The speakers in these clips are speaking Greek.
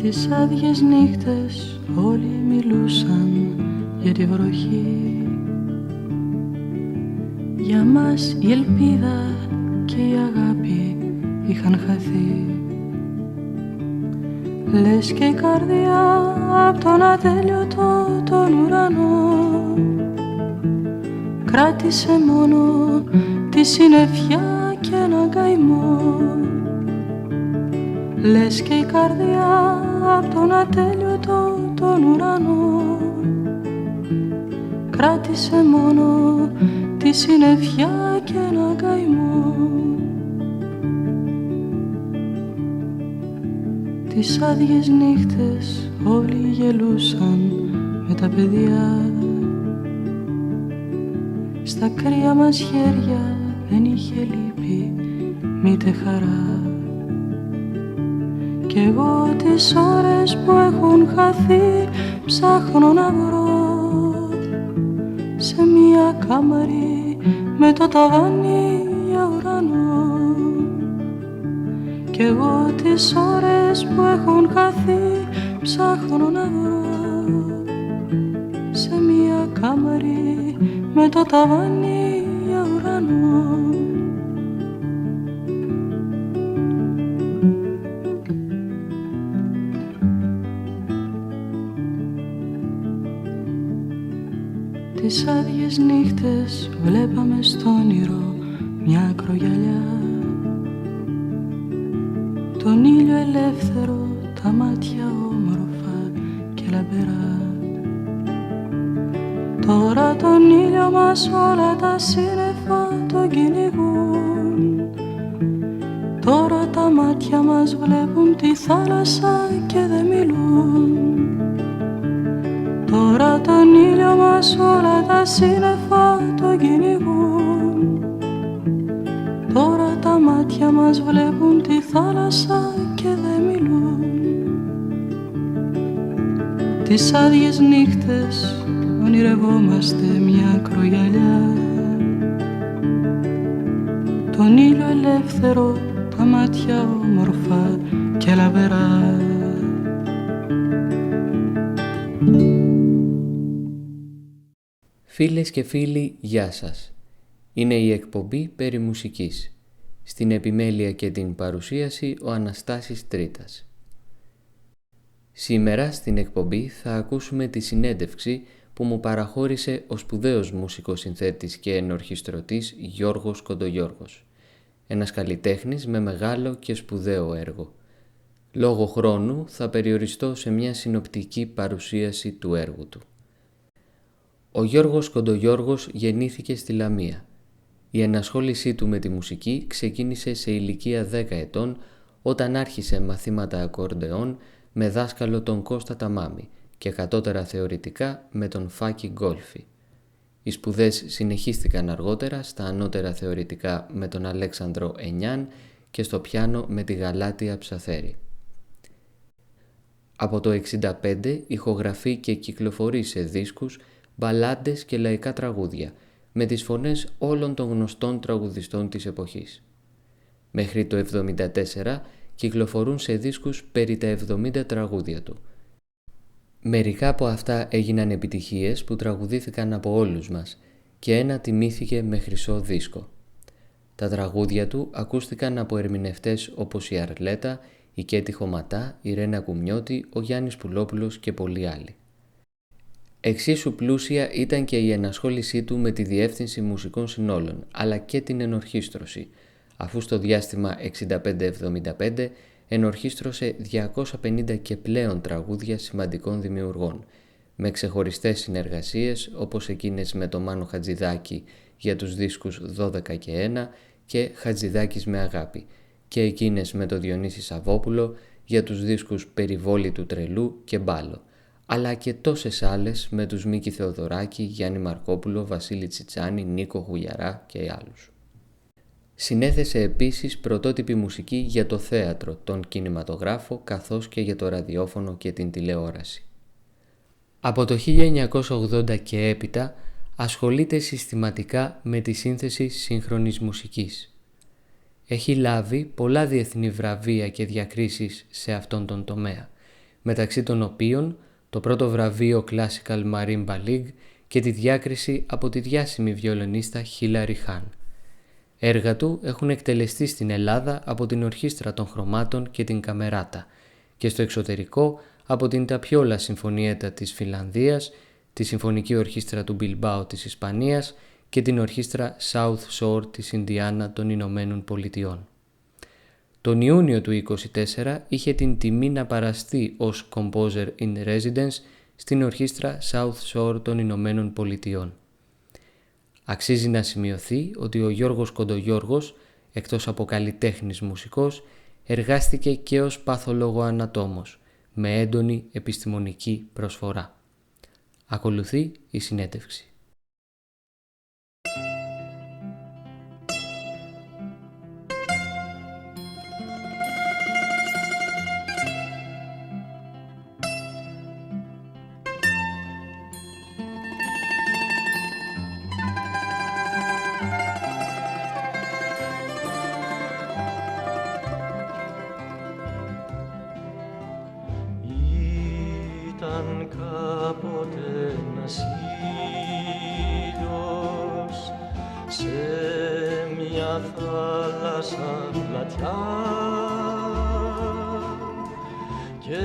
Τις άδειες νύχτες όλοι μιλούσαν για τη βροχή. Για μας η ελπίδα και η αγάπη είχαν χαθεί. Λες και η καρδιά απ' τον ατέλειωτο τον ουρανό κράτησε μόνο τη συννεφιά και έναν καημό. Λες και η καρδιά απ' τον ατέλειωτο τον ουρανό κράτησε μόνο τη συννεφιά και έναν καημό. Τις άδειες νύχτες όλοι γελούσαν με τα παιδιά. Στα κρύα μας χέρια δεν είχε λύπη μήτε χαρά. Κι εγώ τις ώρες που έχουν χαθεί ψάχνω να βρω σε μια κάμαρη με το ταβάνι για ουρανό. Κι εγώ τις ώρες που έχουν χαθεί ψάχνω να βρω σε μια κάμαρη με το ταβάνι για ουρανό. Τις άδειες νύχτες βλέπαμε στο όνειρο μια ακρογιαλιά. Τον ήλιο ελεύθερο, τα μάτια όμορφα και λαμπερά. Τώρα τον ήλιο μας όλα τα σύννεφα τον κυνηγούν. Τώρα τα μάτια μας βλέπουν τη θάλασσα και δεν μιλούν. Τώρα τον ήλιο μας όλα τα σύννεφα τον κυνηγούν. Τώρα τα μάτια μας βλέπουν τη θάλασσα και δεν μιλούν. Τις άδειες νύχτες ονειρευόμαστε μια ακρογιαλιά. Τον ήλιο ελεύθερο, τα μάτια όμορφα και λαμπερά. Φίλες και φίλοι, γεια σας. Είναι η εκπομπή περί μουσικής. Στην επιμέλεια και την παρουσίαση ο Αναστάσης Τρίτας. Σήμερα στην εκπομπή θα ακούσουμε τη συνέντευξη που μου παραχώρησε ο σπουδαίος μουσικοσυνθέτης και ενορχιστρωτής Γιώργος Κοντογιώργος. Ένας καλλιτέχνης με μεγάλο και σπουδαίο έργο. Λόγω χρόνου θα περιοριστώ σε μια συνοπτική παρουσίαση του έργου του. Ο Γιώργος Κοντογιώργος γεννήθηκε στη Λαμία. Η ενασχόλησή του με τη μουσική ξεκίνησε σε ηλικία 10 ετών όταν άρχισε μαθήματα ακορντεόν με δάσκαλο τον Κώστα Ταμάμη και κατώτερα θεωρητικά με τον Φάκη Γκόλφη. Οι σπουδές συνεχίστηκαν αργότερα στα ανώτερα θεωρητικά με τον Αλέξανδρο Ενιάν και στο πιάνο με τη Γαλάτια Ψαθέρη. Από το 1965 ηχογραφεί και κυκλοφορεί σε δίσκους μπαλάντες και λαϊκά τραγούδια με τις φωνές όλων των γνωστών τραγουδιστών της εποχής. Μέχρι το 1974 κυκλοφορούν σε δίσκους περί τα 70 τραγούδια του. Μερικά από αυτά έγιναν επιτυχίες που τραγουδήθηκαν από όλους μας και ένα τιμήθηκε με χρυσό δίσκο. Τα τραγούδια του ακούστηκαν από ερμηνευτές όπως η Αρλέτα, η Κέτη Χωματά, η Ρένα Κουμιώτη, ο Γιάννης Πουλόπουλος και πολλοί άλλοι. Εξίσου πλούσια ήταν και η ενασχόλησή του με τη διεύθυνση μουσικών συνόλων, αλλά και την ενορχίστρωση, αφού στο διάστημα 65-75 ενορχίστρωσε 250 και πλέον τραγούδια σημαντικών δημιουργών, με ξεχωριστές συνεργασίες όπως εκείνες με τον Μάνο Χατζηδάκη για τους δίσκους 12 και 1 και Χατζηδάκης με αγάπη, και εκείνες με τον Διονύση Σαββόπουλο για τους δίσκους Περιβόλη του Τρελού και Μπάλο, αλλά και τόσες άλλες με τους Μίκη Θεοδωράκη, Γιάννη Μαρκόπουλο, Βασίλη Τσιτσάνη, Νίκο Γουγιαρά και άλλους. Συνέθεσε επίσης πρωτότυπη μουσική για το θέατρο, τον κινηματογράφο καθώς και για το ραδιόφωνο και την τηλεόραση. Από το 1980 και έπειτα ασχολείται συστηματικά με τη σύνθεση σύγχρονης μουσικής. Έχει λάβει πολλά διεθνή βραβεία και διακρίσεις σε αυτόν τον τομέα, μεταξύ των οποίων το πρώτο βραβείο Classical Marimba League και τη διάκριση από τη διάσημη βιολονίστα Χίλαρι Χάν. Έργα του έχουν εκτελεστεί στην Ελλάδα από την Ορχήστρα των Χρωμάτων και την Καμεράτα και στο εξωτερικό από την Ταπιόλα Συμφωνίετα της Φινλανδίας, τη Συμφωνική Ορχήστρα του Μπιλμπάου της Ισπανίας και την Ορχήστρα South Shore της Ινδιάνα των Ηνωμένων Πολιτειών. Τον Ιούνιο του 1924 είχε την τιμή να παραστεί ως Composer in Residence στην Ορχήστρα South Shore των Ηνωμένων Πολιτειών. Αξίζει να σημειωθεί ότι ο Γιώργος Κοντογιώργος, εκτός από καλλιτέχνης μουσικός, εργάστηκε και ως παθολογοανατόμος, με έντονη επιστημονική προσφορά. Ακολουθεί η συνέντευξη. Κάποτε ένας ήλιος σε μια θάλασσα πλατιά και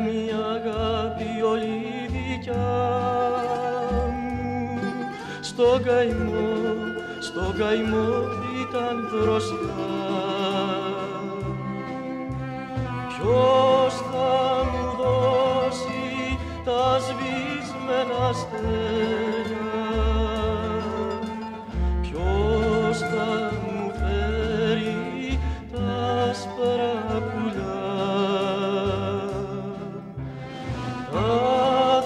μια αγάπη όλη δικιά μου στον καημό ήταν μπροστά. Ποιος θα μου δώσει τα σβησμένα αστέρια, ποιος θα μου φέρει τα άσπρα πουλιά, τα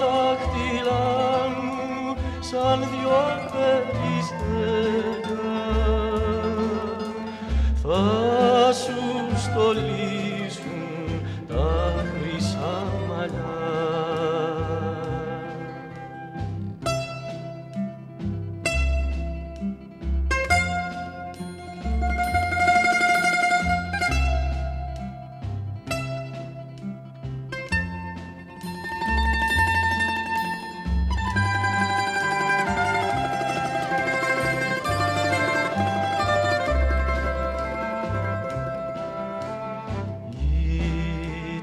δάχτυλά μου σαν δυο περιστέρια θα σου στολίσουν τα χρυσά μαλλιά.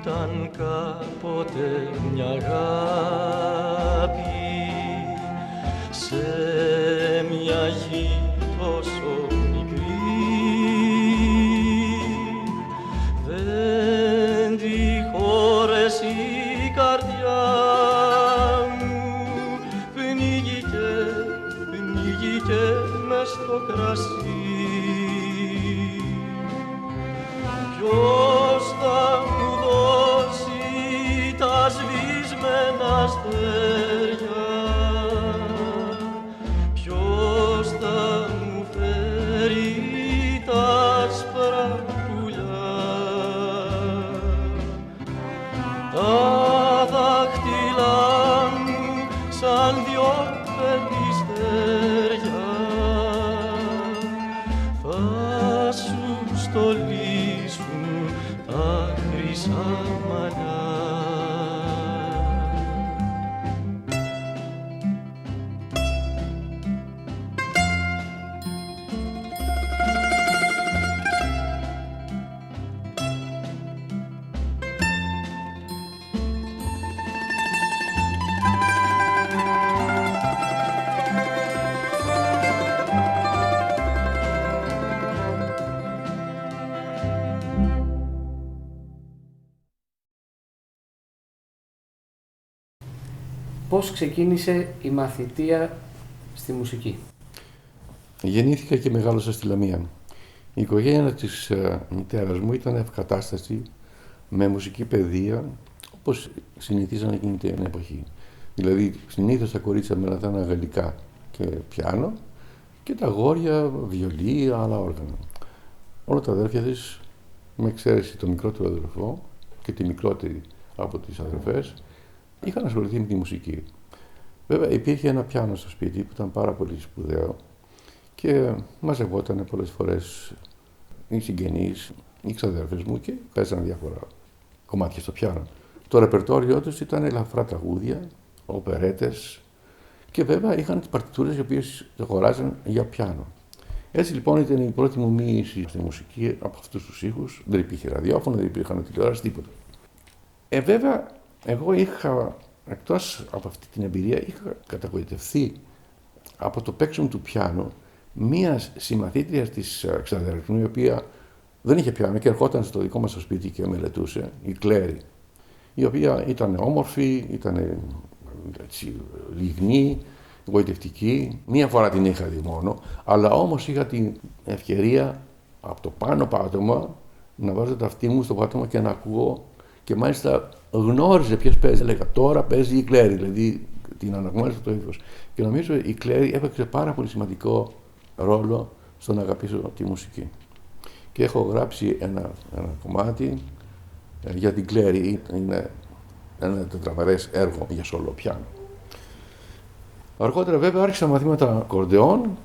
Ήταν κάποτε μια αγάπη σε μια γη τόσο μικρή, δεν τη χώρεσε η καρδιά μου, πνίγηκε μες στο κρασί. Ποιος θα μου δώσει τα σβησμένα αστέρια, ποιος θα μου φέρει τα άσπρα πουλιά, τα δάχτυλά μου σαν δυο περιστέρια θα σου στολίσουν τα χρυσά μαλλιά. Πώς ξεκίνησε η μαθητεία στη μουσική? Γεννήθηκα και μεγάλωσα στη Λαμία. Η οικογένεια της μητέρας μου ήταν ευκατάστατη με μουσική παιδεία, όπως συνηθίζανε εκείνη την εποχή. Δηλαδή, συνήθως τα κορίτσια μελατάνε γαλλικά και πιάνο και τα αγόρια βιολί, άλλα όργανα. Όλα τα αδέρφια της, με εξαίρεση το μικρότερο αδερφό και τη μικρότερη από τις αδερφές, είχαν ασχοληθεί με τη μουσική. Βέβαια, υπήρχε ένα πιάνο στο σπίτι που ήταν πάρα πολύ σπουδαίο και μαζευόταν πολλές φορές οι συγγενείς, οι ξαδέρφες μου και παίζανε διάφορα κομμάτια στο πιάνο. Το ρεπερτόριό τους ήταν ελαφρά τραγούδια, οπερέτες και βέβαια είχαν τις παρτιτούρες οι οποίες αγοράζαν για πιάνο. Έτσι λοιπόν ήταν η πρώτη μου μοίηση στη μουσική από αυτούς τους ήχους. Δεν υπήρχε ραδιόφωνο, δεν υπήρχαν τηλεόραση, τίποτα. Βέβαια, εγώ είχα, εκτός από αυτή την εμπειρία, είχα καταγοητευθεί από το παίξιμο του πιάνου μία συμμαθήτρια της ξαδέρφης μου, η οποία δεν είχε πιάνο και ερχόταν στο δικό μας το σπίτι και μελετούσε, η Κλέρη, η οποία ήταν όμορφη, ήταν έτσι, λιγνή, γοητευτική. Μία φορά την είχα δει μόνο, αλλά όμως είχα την ευκαιρία από το πάνω πάτωμα να βάζω τα αυτί μου στο πάτωμα και να ακούω, και μάλιστα γνώριζε ποιος παίζει. Έλεγα τώρα παίζει η Κλέρη, δηλαδή την αναγνώριζε το ύφος. Και νομίζω η Κλέρη έπαιξε πάρα πολύ σημαντικό ρόλο στο να αγαπήσω τη μουσική. Και έχω γράψει ένα κομμάτι για την Κλέρη. Είναι ένα τετραβαρές έργο για σολό πιάνο. Αργότερα βέβαια άρχισα μαθήματα ακορντεόν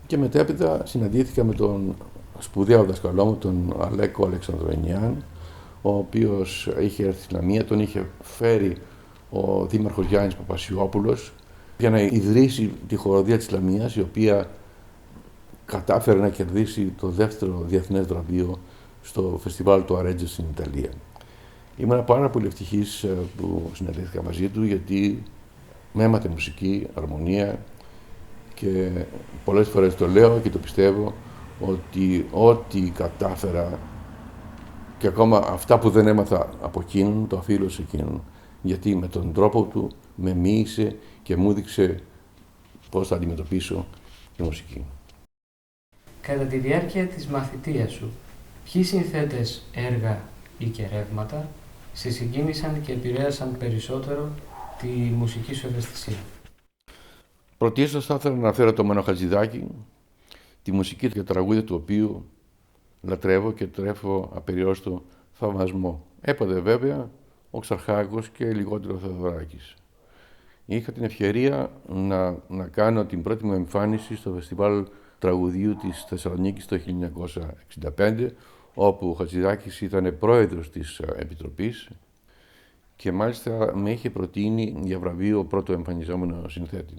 και μετέπειτα συναντήθηκα με τον σπουδαίο δασκαλό μου, τον Αλέκο Αλεξανδροενιάν, ο οποίος είχε έρθει στη Λαμία, τον είχε φέρει ο δήμαρχος Γιάννης Παπασιόπουλος για να ιδρύσει τη χοροδία της Λαμίας, η οποία κατάφερε να κερδίσει το δεύτερο διεθνές βραβείο στο φεστιβάλ του Αρέτζο στην Ιταλία. Ήμουν πάρα πολύ ευτυχής που συναντήθηκα μαζί του, γιατί με έμαθε μουσική, αρμονία, και πολλές φορές το λέω και το πιστεύω ότι ό,τι κατάφερα και ακόμα αυτά που δεν έμαθα από εκείνον, το οφείλω σε εκείνον, γιατί με τον τρόπο του με μοίησε και μου έδειξε πώς θα αντιμετωπίσω τη μουσική. Κατά τη διάρκεια της μαθητείας σου, ποιοι συνθέτες, έργα ή και ρεύματα σε συγκίνησαν και επηρέασαν περισσότερο τη μουσική σου ευαισθησία? Πρωτίστως θα ήθελα να αναφέρω τον Μάνο Χατζηδάκη, τη μουσική και τα τραγούδια του οποίου λατρεύω και τρέφω απεριόριστο θαυμασμό. Έπονται βέβαια ο Ξαρχάκος και λιγότερο ο Θεοδωράκης. Είχα την ευκαιρία να κάνω την πρώτη μου εμφάνιση στο φεστιβάλ τραγουδίου της Θεσσαλονίκης το 1965, όπου ο Χατζηδάκης ήταν πρόεδρος της Επιτροπής και μάλιστα με είχε προτείνει για βραβείο πρώτο εμφανιζόμενο συνθέτη.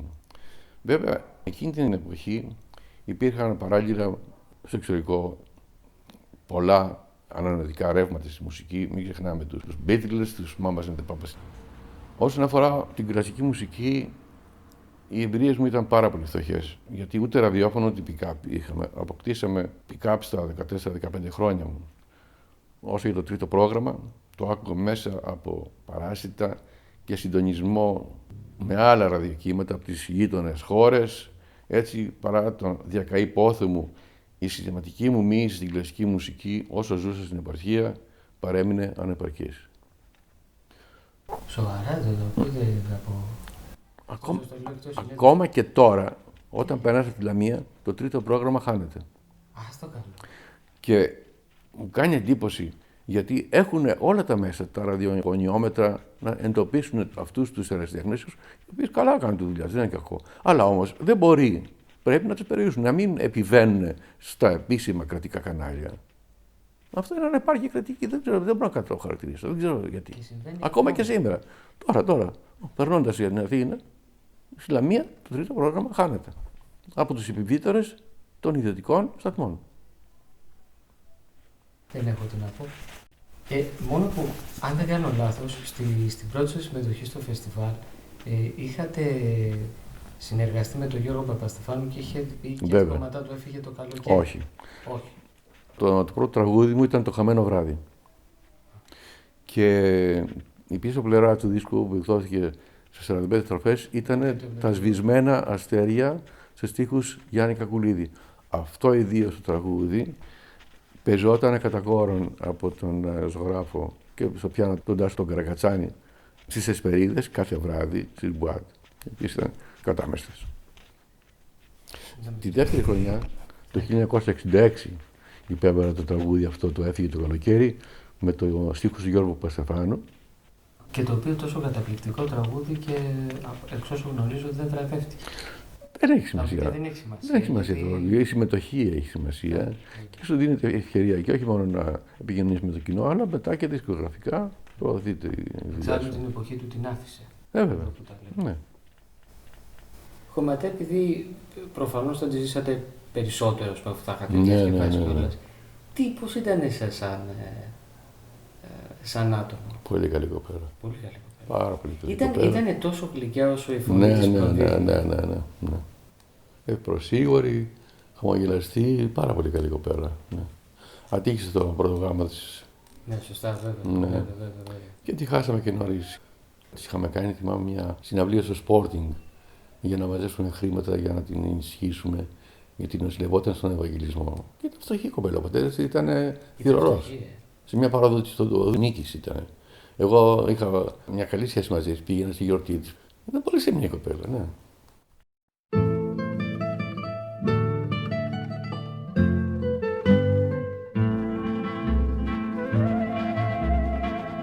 Βέβαια, εκείνη την εποχή υπήρχαν παράλληλα στο εξωτερικό πολλά ανανεωτικά ρεύματα στη μουσική. Μην ξεχνάμε τους Beatles, τους Mamas and the Papas. Όσον αφορά την κλασική μουσική, οι εμπειρίες μου ήταν πάρα πολύ φτωχές. Γιατί ούτε ραδιόφωνο ούτε pick-up είχαμε. Αποκτήσαμε pick-up στα 14-15 χρόνια μου. Όσο για το τρίτο πρόγραμμα, το άκουγα μέσα από παράσιτα και συντονισμό με άλλα ραδιοκύματα από τις γείτονες χώρες. Έτσι, παρά τον διακαή πόθο μου, η συστηματική μου μοίηση στην κλασική μουσική, όσο ζούσα στην επαρχία, παρέμεινε ανεπαρκής. Σοβαρά το πείτε από... Ακόμα και τώρα, όταν περνάς από τη Λαμία, το τρίτο πρόγραμμα χάνεται. Ας το κάνω. Και μου κάνει εντύπωση, γιατί έχουν όλα τα μέσα, τα ραδιοφωνιόμετρα, να εντοπίσουν αυτούς τους ερασιτέχνες, οι οποίοι καλά κάνουν τη δουλειά, δεν είναι κακό. Αλλά όμως δεν μπορεί. Πρέπει να τους περιορίσουν, να μην επιβαίνουν στα επίσημα κρατικά κανάλια. Αυτό είναι να υπάρχει κρατική, δεν μπορώ να το χαρακτηρίσω, δεν ξέρω γιατί. Ακόμα και σήμερα. Τώρα, περνώντας για την Αθήνα, στη Λαμία το τρίτο πρόγραμμα χάνεται από τους επιβίτορες των ιδιωτικών σταθμών. Δεν έχω τι να πω. Μόνο που, αν δεν κάνω λάθος, στην πρώτη σας συμμετοχή στο φεστιβάλ είχατε συνεργαστεί με τον Γιώργο Παπαστεφάνου και τα κόμματά του έφυγε το καλοκαίρι. Όχι. Το πρώτο τραγούδι μου ήταν το Χαμένο βράδυ. Και η πίσω πλευρά του δίσκου που εκδόθηκε σε 45 στροφές ήταν τα σβησμένα αστέρια σε στίχους Γιάννη Κακουλίδη. Αυτό ιδίως το τραγούδι παίζονταν κατά κόρον από τον ζωγράφο και στο πιάνο τον Τάσο τον Καρακατσάνη στις Εσπερίδες κάθε βράδυ στις Μπουάτ. Επίσης ήταν κατάμεστες. Τη δεύτερη χρονιά, το 1966, υπέβαλα το τραγούδι αυτό, το Έφυγε το καλοκαίρι, με το στίχος του Γιώργου Παπαστεφάνου. Και το οποίο τόσο καταπληκτικό τραγούδι και εξ όσων γνωρίζω δεν βραβεύτηκε. Δεν έχει σημασία. Δεν έχει σημασία. Δεν έχει σημασία το. Η συμμετοχή έχει σημασία και σου δίνεται ευκαιρία και όχι μόνο να επικοινωνείς με το κοινό, αλλά μετά και δισκογραφικά προωθεί τη δουλειά Εξάλλου σου. την εποχή του την άφησε. Βέβαια. Ναι. Χωματέ, επειδή προφανώς θα τη ζήσατε περισσότερο από αυτά τα είχατε Ναι, διασκεδάσει ναι. κιόλας. Πώς ήταν σαν άτομο? Πολύ καλή κοπέλα. Πολύ καλή κοπέλα. Πάρα πολύ καλή κοπέλα. Ήτανε τόσο γλυκιά όσο η φωνή της προδίδει. Ναι. Προσίγωρη, χαμογελαστή, πάρα πολύ καλή κοπέλα. Ναι. Ατύχησε το πρώτο γάμο της. Ναι, σωστά, βέβαια. Ναι. Βέβαια. Και τη χάσαμε και νωρίς. Της είχαμε κάνει, θυμάμαι, μια συναυλία στο Sporting για να μαζέψουμε χρήματα για να την ενισχύσουμε. Γιατί νοσηλευόταν στον Ευαγγελισμό. Και ήταν φτωχή κοπέλα. Ο πατέρας ήταν θυρωρός. Σε μια παράδοση στο Νίκης ήταν. Εγώ είχα μια καλή σχέση μαζί της, πήγαινα στη γιορτή της. Ήταν πολύ σε μια κοπέλα, ναι.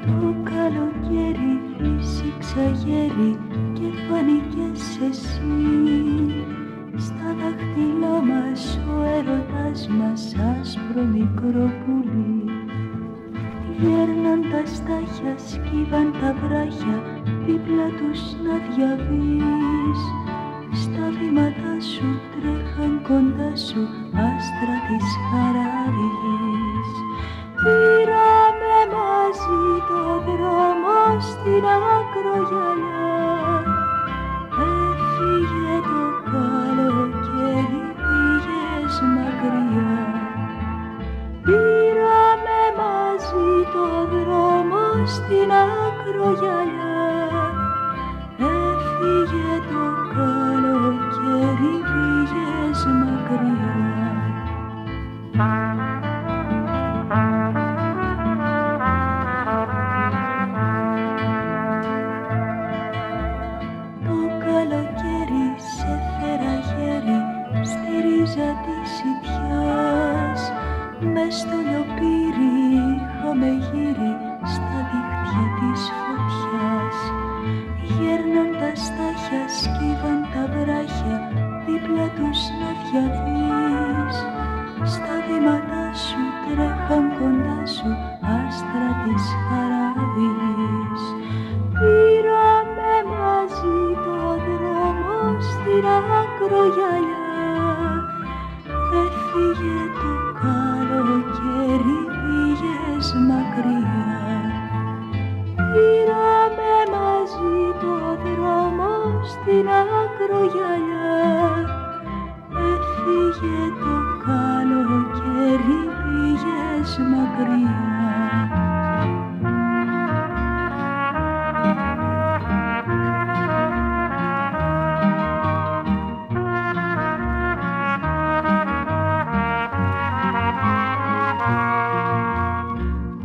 Το καλοκαίρι φύσηξα γέρι και φάνηκες εσύ. Στα δάχτυλά μας ο έρωτας μας άσπρο μικρό πουλί. Γέρναν τα στάχια, σκύβαν τα βράχια, δίπλα τους να διαβείς. Στα βήματα σου τρέχαν κοντά σου άστρα της χαράδης. Πήραμε μαζί το δρόμο στην ακρογιαλιά. Έφυγε το καλοκαίρι, πήγες μακριά. Πήραμε μαζί το δρόμο στην ακρογιαλιά. Έφυγε το καλοκαίρι, πήγες μακριά. Το καλοκαίρι σε φέρα γέρι στη ρίζα της ιτιάς. Μες στο λιοπύρι είχαμε γύρι στα δίχτυα της φωτιάς. Γέρναν τα στάχια, σκύβαν τα βράχια, δίπλα τους να διαβείς. Στα βήματα σου τρέχαν κοντά σου άστρα της χαράδης. Πήραμε μαζί το δρόμο στην ακρογιαλιά. Έφυγε το καλοκαίρι, πήγες μακριά. Πήραμε μαζί το δρόμο στην ακρογιαλιά. Έφυγε το καλοκαίρι, πήγες μακριά.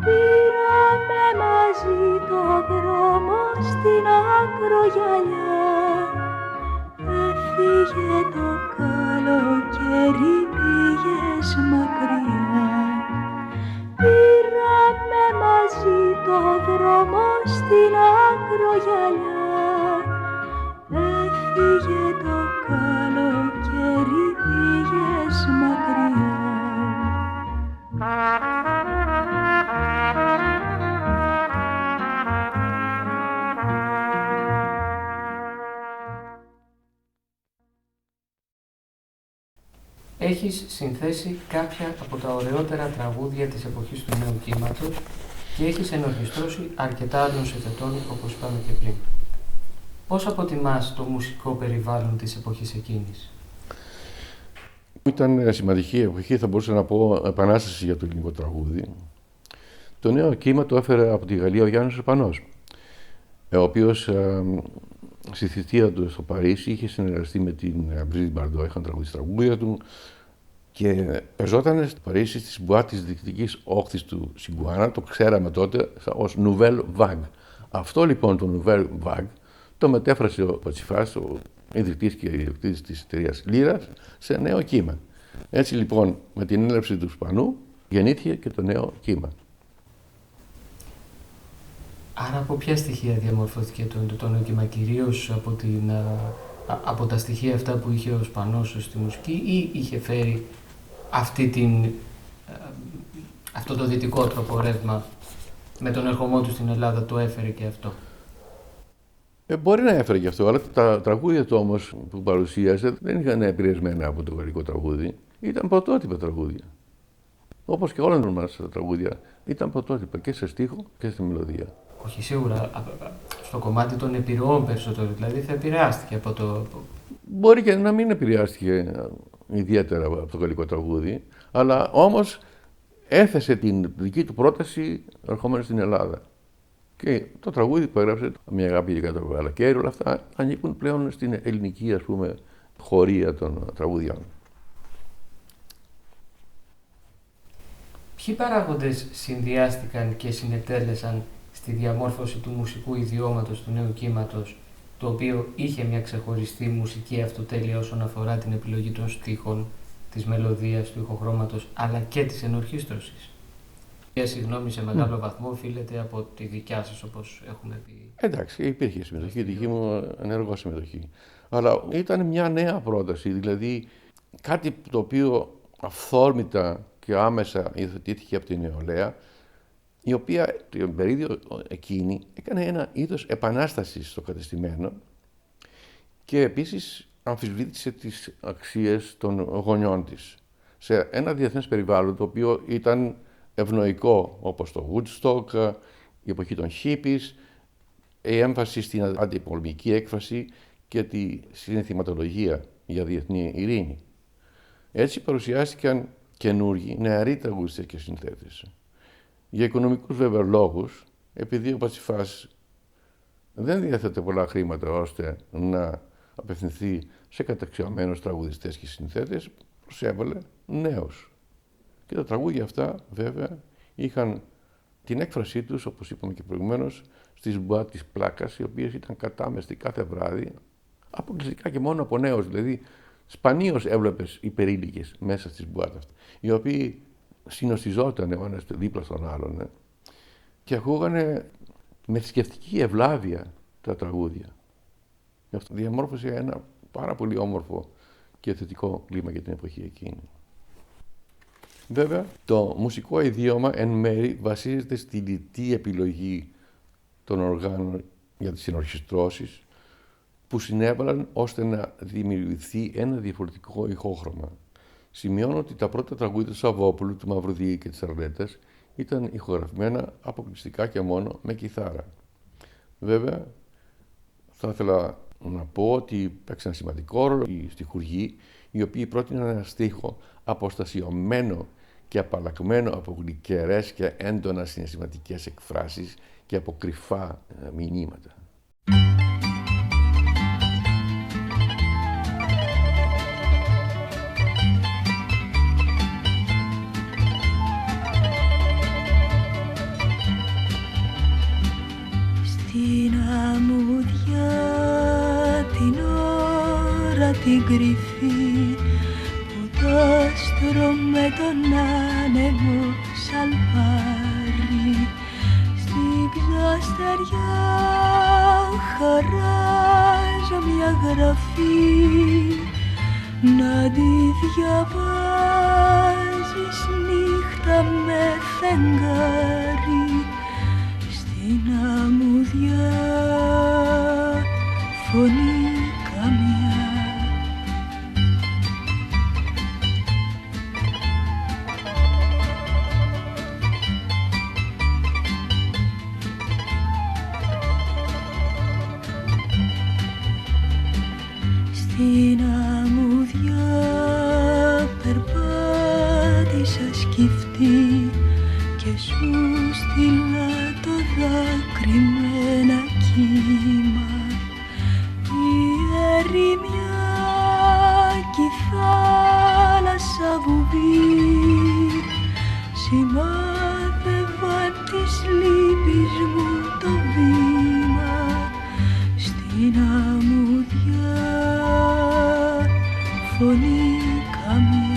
Πήραμε μαζί το δρόμο στην ακρογιαλιά. Έφυγε το καλοκαίρι, πήγες μακριά. Πήραμε μαζί το δρόμο στην ακρογιαλιά. Έφυγε το καλοκαίρι, πήγες μακριά. Έχεις συνθέσει κάποια από τα ωραιότερα τραγούδια της εποχής του νέου κύματος και έχεις ενορχιστρώσει αρκετά άλλων συνθετών, όπως είπαμε και πριν. Πώς αποτιμάς το μουσικό περιβάλλον της εποχής εκείνης? Ήταν σημαντική εποχή, θα μπορούσα να πω, επανάσταση για το ελληνικό τραγούδι. Το νέο κύμα το έφερε από τη Γαλλία ο Γιάννης Ουρπανός, ο οποίος στη θητεία του στο Παρίσι είχε συνεργαστεί με την Μπριζίτ Μπαρντό, είχαν τραγουδίσει τραγούδια του και παίζονταν στο Παρίσι στις μπουά της δυτικής όχθης του Σιγκουάνα, το ξέραμε τότε ως Nouvelle Vague. Αυτό λοιπόν το Nouvelle Vague το μετέφρασε ο Πατσιφάς, ο ιδρυτής και ιδιοκτήτης της εταιρείας Λύρας, σε νέο κύμα. Έτσι λοιπόν με την έλευση του Σπανού γεννήθηκε και το νέο κύμα. Άρα από ποια στοιχεία διαμορφώθηκε το νέο κύμα, κυρίως από τα στοιχεία αυτά που είχε ο Σπανός στη μουσική, ή είχε φέρει αυτό το δυτικό τρόπο ρεύμα με τον ερχομό του στην Ελλάδα το έφερε και αυτό? Μπορεί να έφερε και αυτό, αλλά τα τραγούδια του όμως που παρουσίασε δεν είχαν επηρεασμένα από το γαλλικό τραγούδι. Ήταν πρωτότυπα τραγούδια. Όπως και όλα μας τα τραγούδια ήταν πρωτότυπα και σε στίχο και στη μελωδία. Όχι, σίγουρα. Στο κομμάτι των επιρροών περισσότερο, δηλαδή θα επηρεάστηκε από το. Μπορεί και να μην επηρεάστηκε ιδιαίτερα από το γαλλικό τραγούδι, αλλά όμως έθεσε την δική του πρόταση ερχόμενο στην Ελλάδα. Και το τραγούδι που έγραψε, μια αγάπη για το καλοκαίρι, όλα αυτά ανήκουν πλέον στην ελληνική, ας πούμε, χωρία των τραγουδιών. Ποιοι παράγοντες συνδυάστηκαν και συνετέλεσαν στη διαμόρφωση του μουσικού ιδιώματος του νέου κύματος, το οποίο είχε μια ξεχωριστή μουσική αυτοτέλεια όσον αφορά την επιλογή των στίχων, της μελωδίας, του ηχοχρώματος, αλλά και της ενορχήστρωσης? Συγγνώμη, σε μεγάλο βαθμό οφείλεται από τη δικιά σας, όπως έχουμε πει. Εντάξει, υπήρχε συμμετοχή, δική μου ενεργό συμμετοχή. Αλλά ήταν μια νέα πρόταση, δηλαδή κάτι το οποίο αυθόρμητα και άμεσα υιοθετήθηκε από την νεολαία, η οποία την περίοδο εκείνη έκανε ένα είδος επανάστασης στο κατεστημένο και επίσης αμφισβήτησε τις αξίες των γονιών της σε ένα διεθνές περιβάλλον το οποίο ήταν ευνοϊκό, όπως το Woodstock, η εποχή των hippies, η έμφαση στην αντιπολεμική έκφραση και τη συναισθηματολογία για διεθνή ειρήνη. Έτσι παρουσιάστηκαν καινούργοι, νεαροί τραγουδιστές και συνθέτες. Για οικονομικούς βέβαια λόγους, επειδή ο Πατσιφάς δεν διέθετε πολλά χρήματα ώστε να απευθυνθεί σε καταξιωμένους τραγουδιστές και συνθέτες, προσέβαλε νέους. Και τα τραγούδια αυτά βέβαια είχαν την έκφρασή τους, όπως είπαμε και προηγουμένως, στις μπουάτ της Πλάκας, οι οποίες ήταν κατάμεστη κάθε βράδυ, αποκλειστικά και μόνο από νέους. Δηλαδή, σπανίως έβλεπες υπερήλικες μέσα στις μπουάτ αυτές, οι οποίοι συνοστιζόταν ο ένας δίπλα στον άλλον και ακούγανε με θρησκευτική ευλάβεια τα τραγούδια. Γι' αυτό διαμόρφωσε ένα πάρα πολύ όμορφο και θετικό κλίμα για την εποχή εκείνη. Βέβαια, το μουσικό ιδίωμα εν μέρει βασίζεται στη λιτή επιλογή των οργάνων για τις συνορχιστρώσεις που συνέβαλαν ώστε να δημιουργηθεί ένα διαφορετικό ηχόχρωμα. Σημειώνω ότι τα πρώτα τραγούδια του Σαββόπουλου, του Μαυρουδίου και της Αρλέτας ήταν ηχογραφημένα αποκλειστικά και μόνο με κιθάρα. Βέβαια, θα ήθελα να πω ότι παίξαν σημαντικό ρόλο οι στιχουργοί, οι οποίοι πρότειναν ένα στίχο αποστασιωμένο και απαλλαγμένο από γλυκερές και έντονα συναισθηματικές εκφράσεις και από κρυφά μηνύματα. Στην αμμούδια την ώρα την κρυφή που το άστρο με τον άνεμο σαλπάρει, στην ξαστεριά χαράζω μια γραφή να τη διαβάζεις νύχτα με φεγγάρι. Στην αμμούδια φωνή καμιά στην αμμούδια περπάτησα σκυφτή και σου στείλα το δάκρυ με ένα κύμα. Η ερημιά κι η θάλασσα βουβή σημάδευαν της λύπης μου το βήμα. Στην αμμούδια φωνή καμιά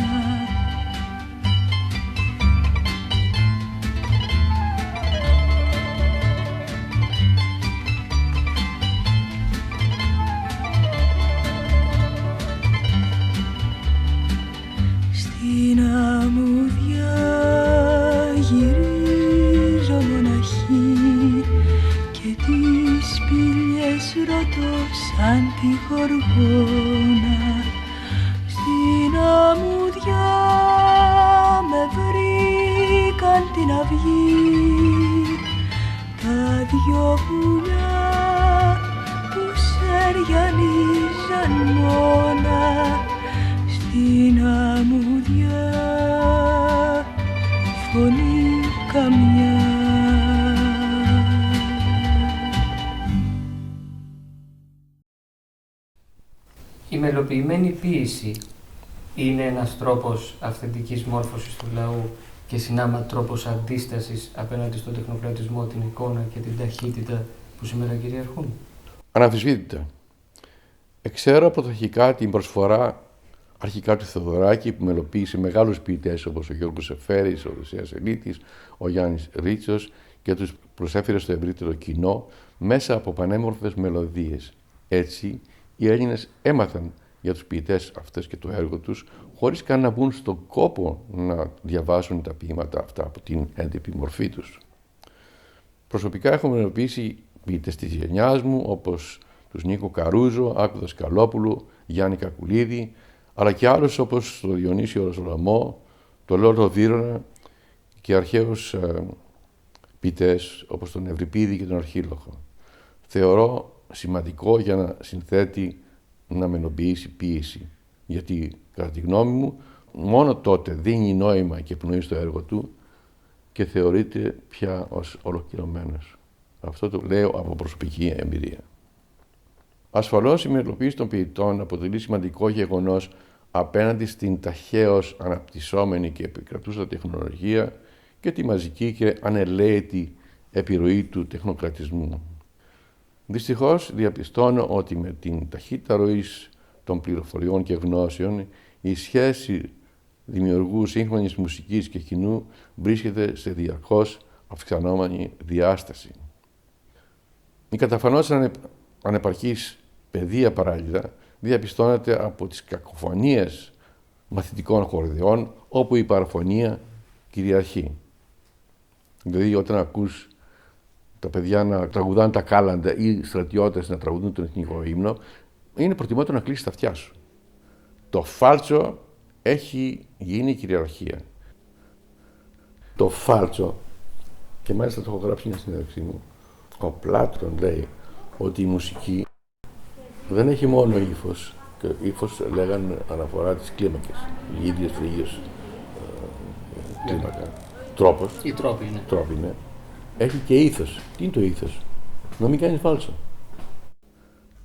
στην αμμούδια γυρίζω μοναχή τη γοργόνα στην αμμουδιά με βρήκαν την αυγή τα δυο πουλιά που σεριανίζαν μόνα στην αμμουδιά φωνή καμιά. Η μελοποιημένη ποίηση είναι ένας τρόπος αυθεντικής μόρφωσης του λαού και συνάμα τρόπος αντίστασης απέναντι στον τεχνοκρατισμό, την εικόνα και την ταχύτητα που σήμερα κυριαρχούν. Αναμφισβήτητα. Εξαίρω πρωταρχικά την προσφορά αρχικά του Θεοδωράκη που μελοποίησε μεγάλους ποιητές όπως ο Γιώργος Εφέρης, ο Οδυσσέας Ελίτης, ο Γιάννης Ρίτσος και τους προσέφερε στο ευρύτερο κοινό μέσα από πανέμορφες μελωδίες. Έτσι, οι Έλληνες έμαθαν για τους ποιητές αυτές και το έργο τους, χωρίς καν να μπουν στον κόπο να διαβάσουν τα ποίηματα αυτά από την έντυπη μορφή τους. Προσωπικά έχω μελοποιήσει ποιητές της γενιάς μου, όπως τους Νίκο Καρούζο, Άκου Δασκαλόπουλου, Γιάννη Κακουλίδη, αλλά και άλλους όπως τον Διονύσιο Ρωσολαμό, τον Λόρδο Βύρωνα και αρχαίους ποιητές όπως τον Ευρυπίδη και τον Αρχίλοχο. Θεωρώ σημαντικό για να συνθέτη να μελοποιήσει ποίηση, γιατί κατά τη γνώμη μου μόνο τότε δίνει νόημα και πνοή στο έργο του και θεωρείται πια ως ολοκληρωμένος. Αυτό το λέω από προσωπική εμπειρία. Ασφαλώς η μελοποίηση των ποιητών αποτελεί σημαντικό γεγονός απέναντι στην ταχαίως αναπτυσσόμενη και επικρατούσα τεχνολογία και τη μαζική και ανελαίτη επιρροή του τεχνοκρατισμού. Δυστυχώς διαπιστώνω ότι με την ταχύτητα ροής των πληροφοριών και γνώσεων η σχέση δημιουργού σύγχρονης μουσικής και κοινού βρίσκεται σε διαρκώς αυξανόμενη διάσταση. Η καταφανώς ανεπαρκής παιδεία παράλληλα διαπιστώνεται από τις κακοφωνίες μαθητικών χορδεών όπου η παραφωνία κυριαρχεί. Δηλαδή όταν ακούς τα παιδιά να τραγουδάνε τα κάλαντα ή οι στρατιώτες να τραγουδούν τον εθνικό ύμνο, είναι προτιμότερο να κλείσεις τα αυτιά σου. Το φάλτσο έχει γίνει κυριαρχία. Το φάλτσο, και μάλιστα το έχω γράψει μια συνέντευξή μου, ο Πλάτων λέει ότι η μουσική δεν έχει μόνο ύφος, και ύφος λέγανε αναφορά τις κλίμακες, ίδιες, φρίγες, κλίμακα. Τρόπος. Οι τρόποι είναι. Τρόποι είναι. Έχει και ήθος. Τι είναι το ήθος? Να μην κάνεις φάλσο.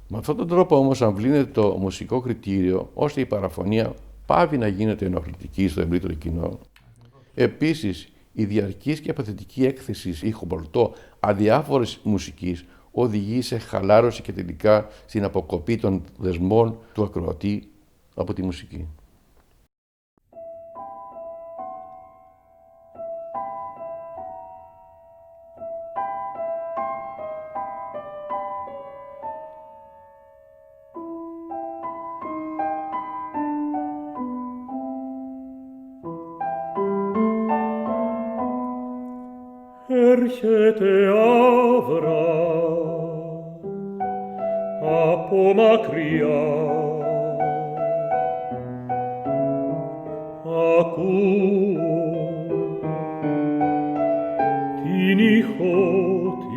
Με αυτόν τον τρόπο όμως αμβλύνεται το μουσικό κριτήριο ώστε η παραφωνία πάβει να γίνεται ενοχλητική στο ευρύτερο κοινό. Επίσης, η διαρκής και παθητική έκθεση ηχοπολτό αδιάφορης μουσικής οδηγεί σε χαλάρωση και τελικά στην αποκοπή των δεσμών του ακροατή από τη μουσική. Έρχεται αύρα από μακριά, ακούω την ήχο της.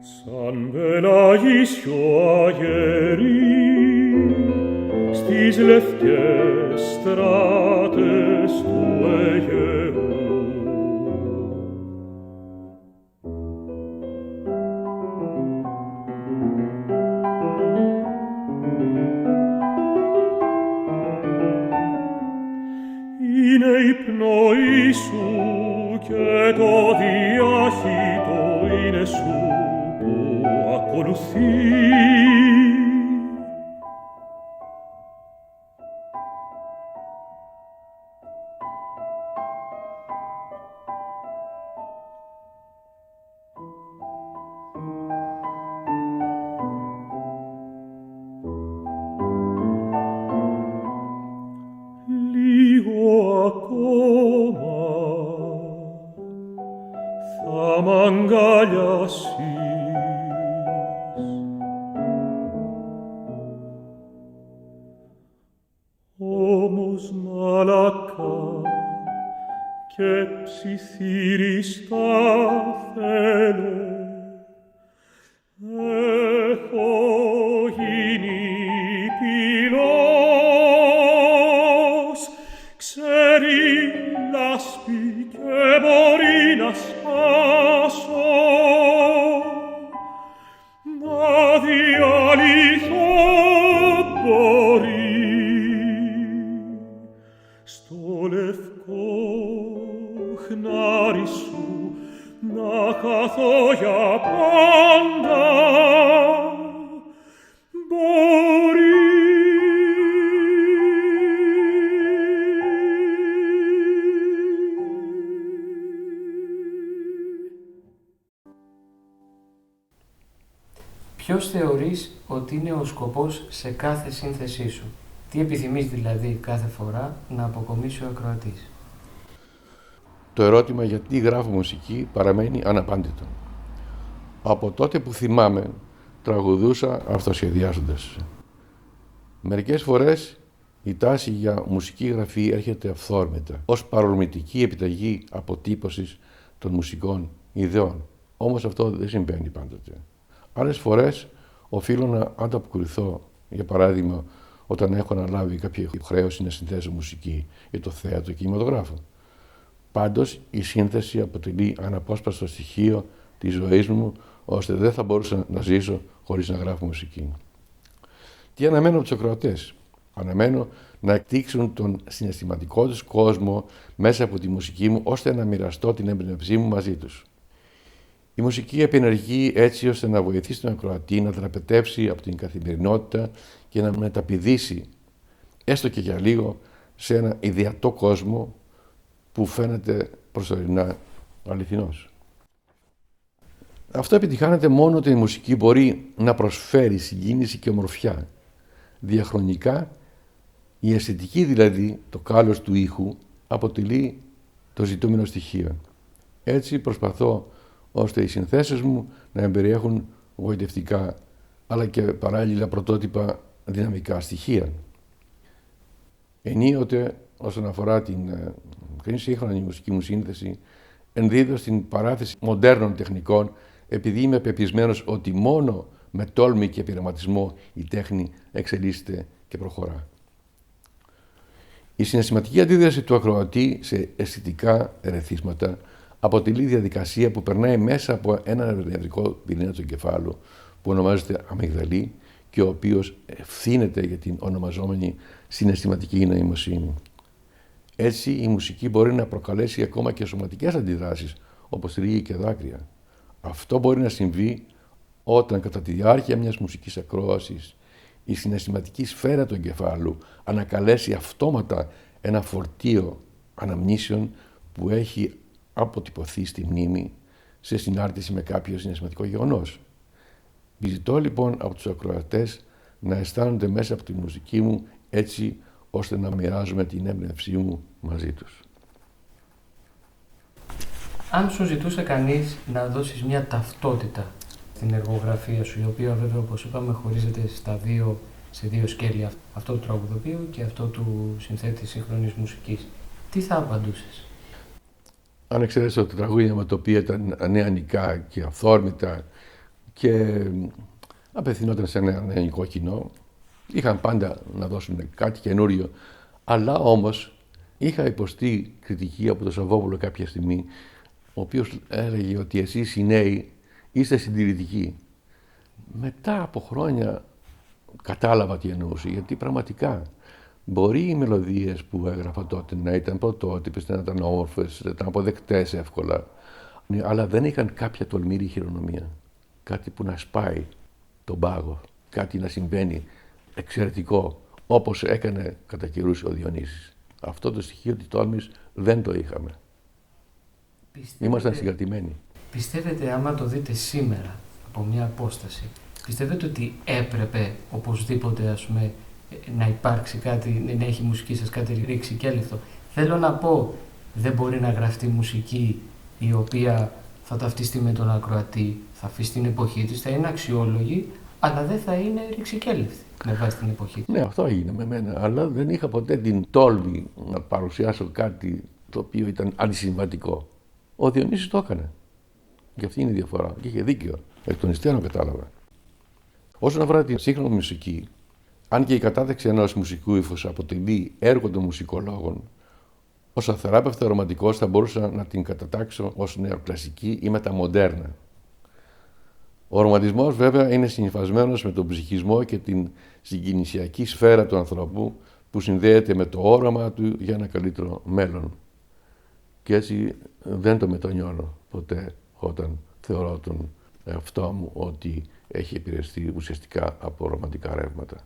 Σαν βελαγίσιο αγερί στις λευκές στράτες του Αιγαίου. Είναι η πνοή σου και το διάχυτο είναι σου που ακολουθεί. Λίγο Όμως μαλακά και ψιθύριστα θέλω, έχω γίνει πυλός, ξέρει λάσπη και μπορεί να σπάσω, να διαλυθώ μπορεί στο λευκό χνάρι σου να χαθώ για πάντα. Ποιος θεωρείς ότι είναι ο σκοπός σε κάθε σύνθεσή σου? Τι επιθυμείς δηλαδή κάθε φορά να αποκομίσει ο ακροατής? Το ερώτημα γιατί γράφω μουσική παραμένει αναπάντητο. Από τότε που θυμάμαι, τραγουδούσα αυτοσχεδιάζοντας. Μερικές φορές η τάση για μουσική γραφή έρχεται αυθόρμητα, ως παρορμητική επιταγή αποτύπωσης των μουσικών ιδεών. Όμως αυτό δεν συμβαίνει πάντοτε. Άλλες φορές οφείλω να ανταποκριθώ, για παράδειγμα, όταν έχω αναλάβει κάποια υποχρέωση να συνθέσω μουσική για το θέατρο και κινηματογράφο. Πάντως, η σύνθεση αποτελεί αναπόσπαστο στοιχείο της ζωής μου, ώστε δεν θα μπορούσα να ζήσω χωρίς να γράφω μουσική. Τι αναμένω από τους ακροατές? Αναμένω να εκτίξουν τον συναισθηματικό τους κόσμο μέσα από τη μουσική μου, ώστε να μοιραστώ την έμπνευσή μου μαζί τους. Η μουσική επενεργεί έτσι ώστε να βοηθήσει τον ακροατή να δραπετεύσει από την καθημερινότητα και να μεταπηδήσει, έστω και για λίγο, σε ένα ιδεατό κόσμο που φαίνεται προσωρινά αληθινός. Αυτό επιτυχάνεται μόνο όταν η μουσική μπορεί να προσφέρει συγκίνηση και ομορφιά. Διαχρονικά, η αισθητική δηλαδή, το κάλος του ήχου, αποτελεί το ζητούμενο στοιχείο. Έτσι προσπαθώ ώστε οι συνθέσεις μου να εμπεριέχουν γοητευτικά, αλλά και παράλληλα πρωτότυπα δυναμικά στοιχεία. Ενίοτε, όσον αφορά την σύγχρονη μουσική μου σύνθεση, ενδίδω στην παράθεση μοντέρνων τεχνικών, επειδή είμαι πεπισμένος ότι μόνο με τόλμη και πειραματισμό η τέχνη εξελίσσεται και προχωρά. Η συναισθηματική αντίδραση του ακροατή σε αισθητικά ερεθίσματα αποτελεί διαδικασία που περνάει μέσα από έναν νευρικό πυρήνα του εγκεφάλου που ονομάζεται αμυγδαλή και ο οποίος ευθύνεται για την ονομαζόμενη συναισθηματική νοημοσύνη. Έτσι, η μουσική μπορεί να προκαλέσει ακόμα και σωματικές αντιδράσεις, όπως ρίγη και δάκρυα. Αυτό μπορεί να συμβεί όταν κατά τη διάρκεια μιας μουσικής ακρόασης η συναισθηματική σφαίρα του εγκεφάλου ανακαλέσει αυτόματα ένα φορτίο αναμνήσεων που έχει αποτυπωθεί στη μνήμη σε συνάρτηση με κάποιο συναισθηματικό γεγονός. Ζητώ λοιπόν από τους ακροατές να αισθάνονται μέσα από τη μουσική μου έτσι ώστε να μοιράζομαι την έμπνευσή μου μαζί τους. Αν σου ζητούσε κανείς να δώσεις μια ταυτότητα στην εργογραφία σου, η οποία βέβαια όπως είπαμε χωρίζεται σε δύο σκέλη, αυτό του τραγουδοποιού και αυτό του συνθέτη σύγχρονης μουσικής, τι θα απαντούσες? Αν εξαιρέσω τα τραγούδια με τα οποία ήταν νεανικά και αυθόρμητα και απευθυνόταν σε ένα νεανικό κοινό, είχαν πάντα να δώσουν κάτι καινούριο, αλλά όμως είχα υποστεί κριτική από τον Σαββόπουλο κάποια στιγμή, ο οποίος έλεγε ότι εσείς οι νέοι είστε συντηρητικοί. Μετά από χρόνια κατάλαβα τι εννοούσε, γιατί πραγματικά μπορεί οι μελωδίες που έγραφα τότε να ήταν πρωτότυπες, να ήταν όμορφες, να ήταν αποδεκτές εύκολα, αλλά δεν είχαν κάποια τολμήρη χειρονομία. Κάτι που να σπάει τον πάγο, κάτι να συμβαίνει εξαιρετικό, όπως έκανε κατά καιρούς ο Διονύσης. Αυτό το στοιχείο της τόλμης δεν το είχαμε. Ήμασταν συγκρατημένοι. Πιστεύετε, άμα το δείτε σήμερα από μια απόσταση, πιστεύετε ότι έπρεπε οπωσδήποτε, ας πούμε, να υπάρξει κάτι, να έχει η μουσική σας κάτι ρίξει και έλευτο? Θέλω να πω, δεν μπορεί να γραφτεί μουσική η οποία θα ταυτιστεί με τον ακροατή, θα αφήσει την εποχή της, θα είναι αξιόλογη, αλλά δεν θα είναι ρηξικέλευθη με βάση την εποχή της. Ναι, αυτό έγινε με μένα, αλλά δεν είχα ποτέ την τόλμη να παρουσιάσω κάτι το οποίο ήταν αντισυμβατικό. Ο Διονύσης το έκανε. Και αυτή είναι η διαφορά. Και είχε δίκιο. Εκ των υστέρων κατάλαβα. Όσον αφορά τη σύγχρονη μουσική, αν και η κατάδειξη ενός μουσικού ύφους αποτελεί έργο των μουσικολόγων, ως αθεράπευτα ρομαντικός θα μπορούσα να την κατατάξω ως νεοκλασική ή μεταμοντέρνα. Ο ρομαντισμός βέβαια είναι συνυφασμένος με τον ψυχισμό και την συγκινησιακή σφαίρα του ανθρώπου που συνδέεται με το όραμα του για ένα καλύτερο μέλλον. Και έτσι δεν το μετανιώνω ποτέ όταν θεωρώ τον εαυτό μου ότι έχει επηρεαστεί ουσιαστικά από ρομαντικά ρεύματα.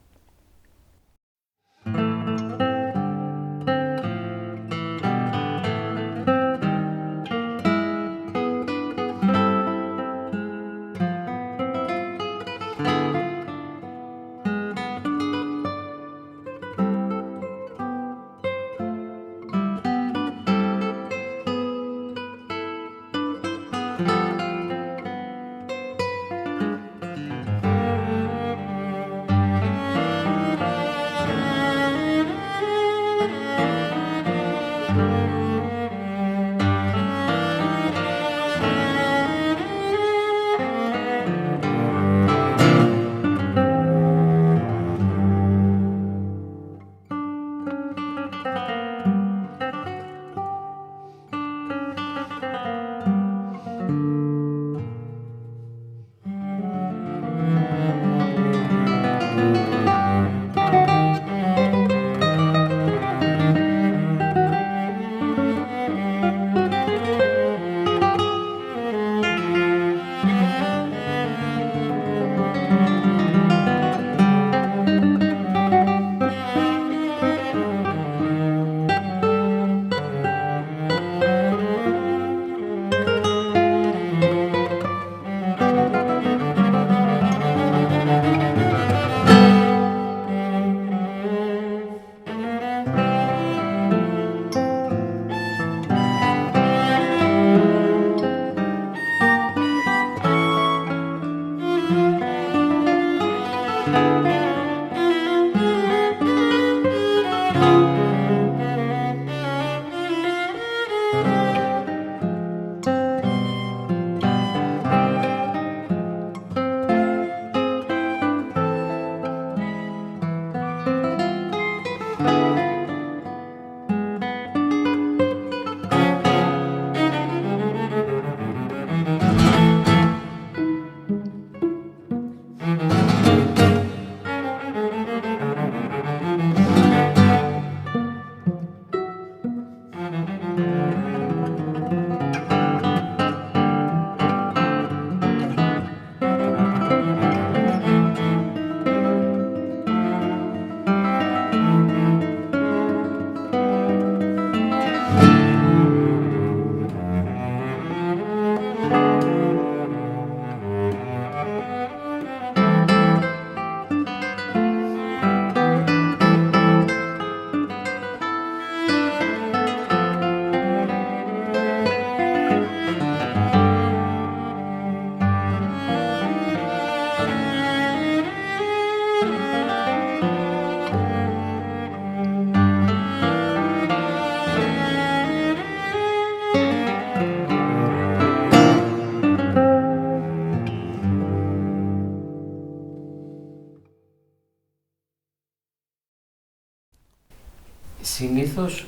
Συνήθως,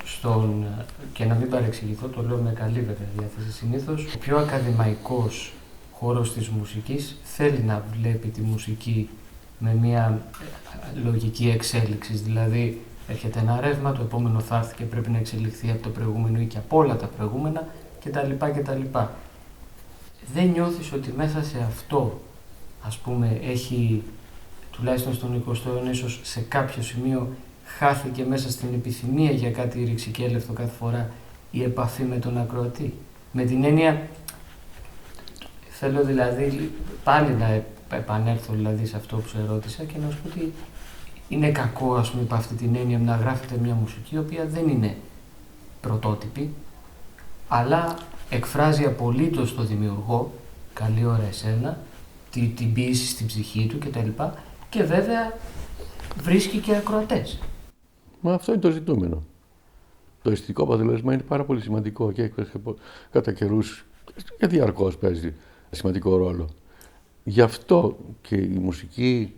και να μην παρεξηγηθώ, το λέω με καλή βέβαια διάθεση, συνήθως ο πιο ακαδημαϊκός χώρος της μουσικής θέλει να βλέπει τη μουσική με μια λογική εξέλιξη. Δηλαδή, έρχεται ένα ρεύμα, το επόμενο θα έρθει και πρέπει να εξελιχθεί από το προηγούμενο ή και από όλα τα προηγούμενα κτλ. Δεν νιώθεις ότι μέσα σε αυτό, ας πούμε, έχει, τουλάχιστον στον 20ο αιώνα, ίσως σε κάποιο σημείο, χάθηκε μέσα στην επιθυμία για κάτι ρηξικέλευτο κάθε φορά η επαφή με τον ακροατή? Με την έννοια, θέλω δηλαδή πάλι να επανέλθω δηλαδή σε αυτό που σε ερώτησα και να σου πω ότι είναι κακό, ας πούμε, υπ' αυτή την έννοια να γράφετε μια μουσική η οποία δεν είναι πρωτότυπη, αλλά εκφράζει απολύτως το δημιουργό, καλή ώρα εσένα, την πίεση στην ψυχή του κτλ. Και βέβαια βρίσκει και ακροατές. Μα αυτό είναι το ζητούμενο. Το αισθητικό αποτέλεσμα είναι πάρα πολύ σημαντικό και κατά καιρούς και διαρκώς παίζει σημαντικό ρόλο. Γι' αυτό και η μουσική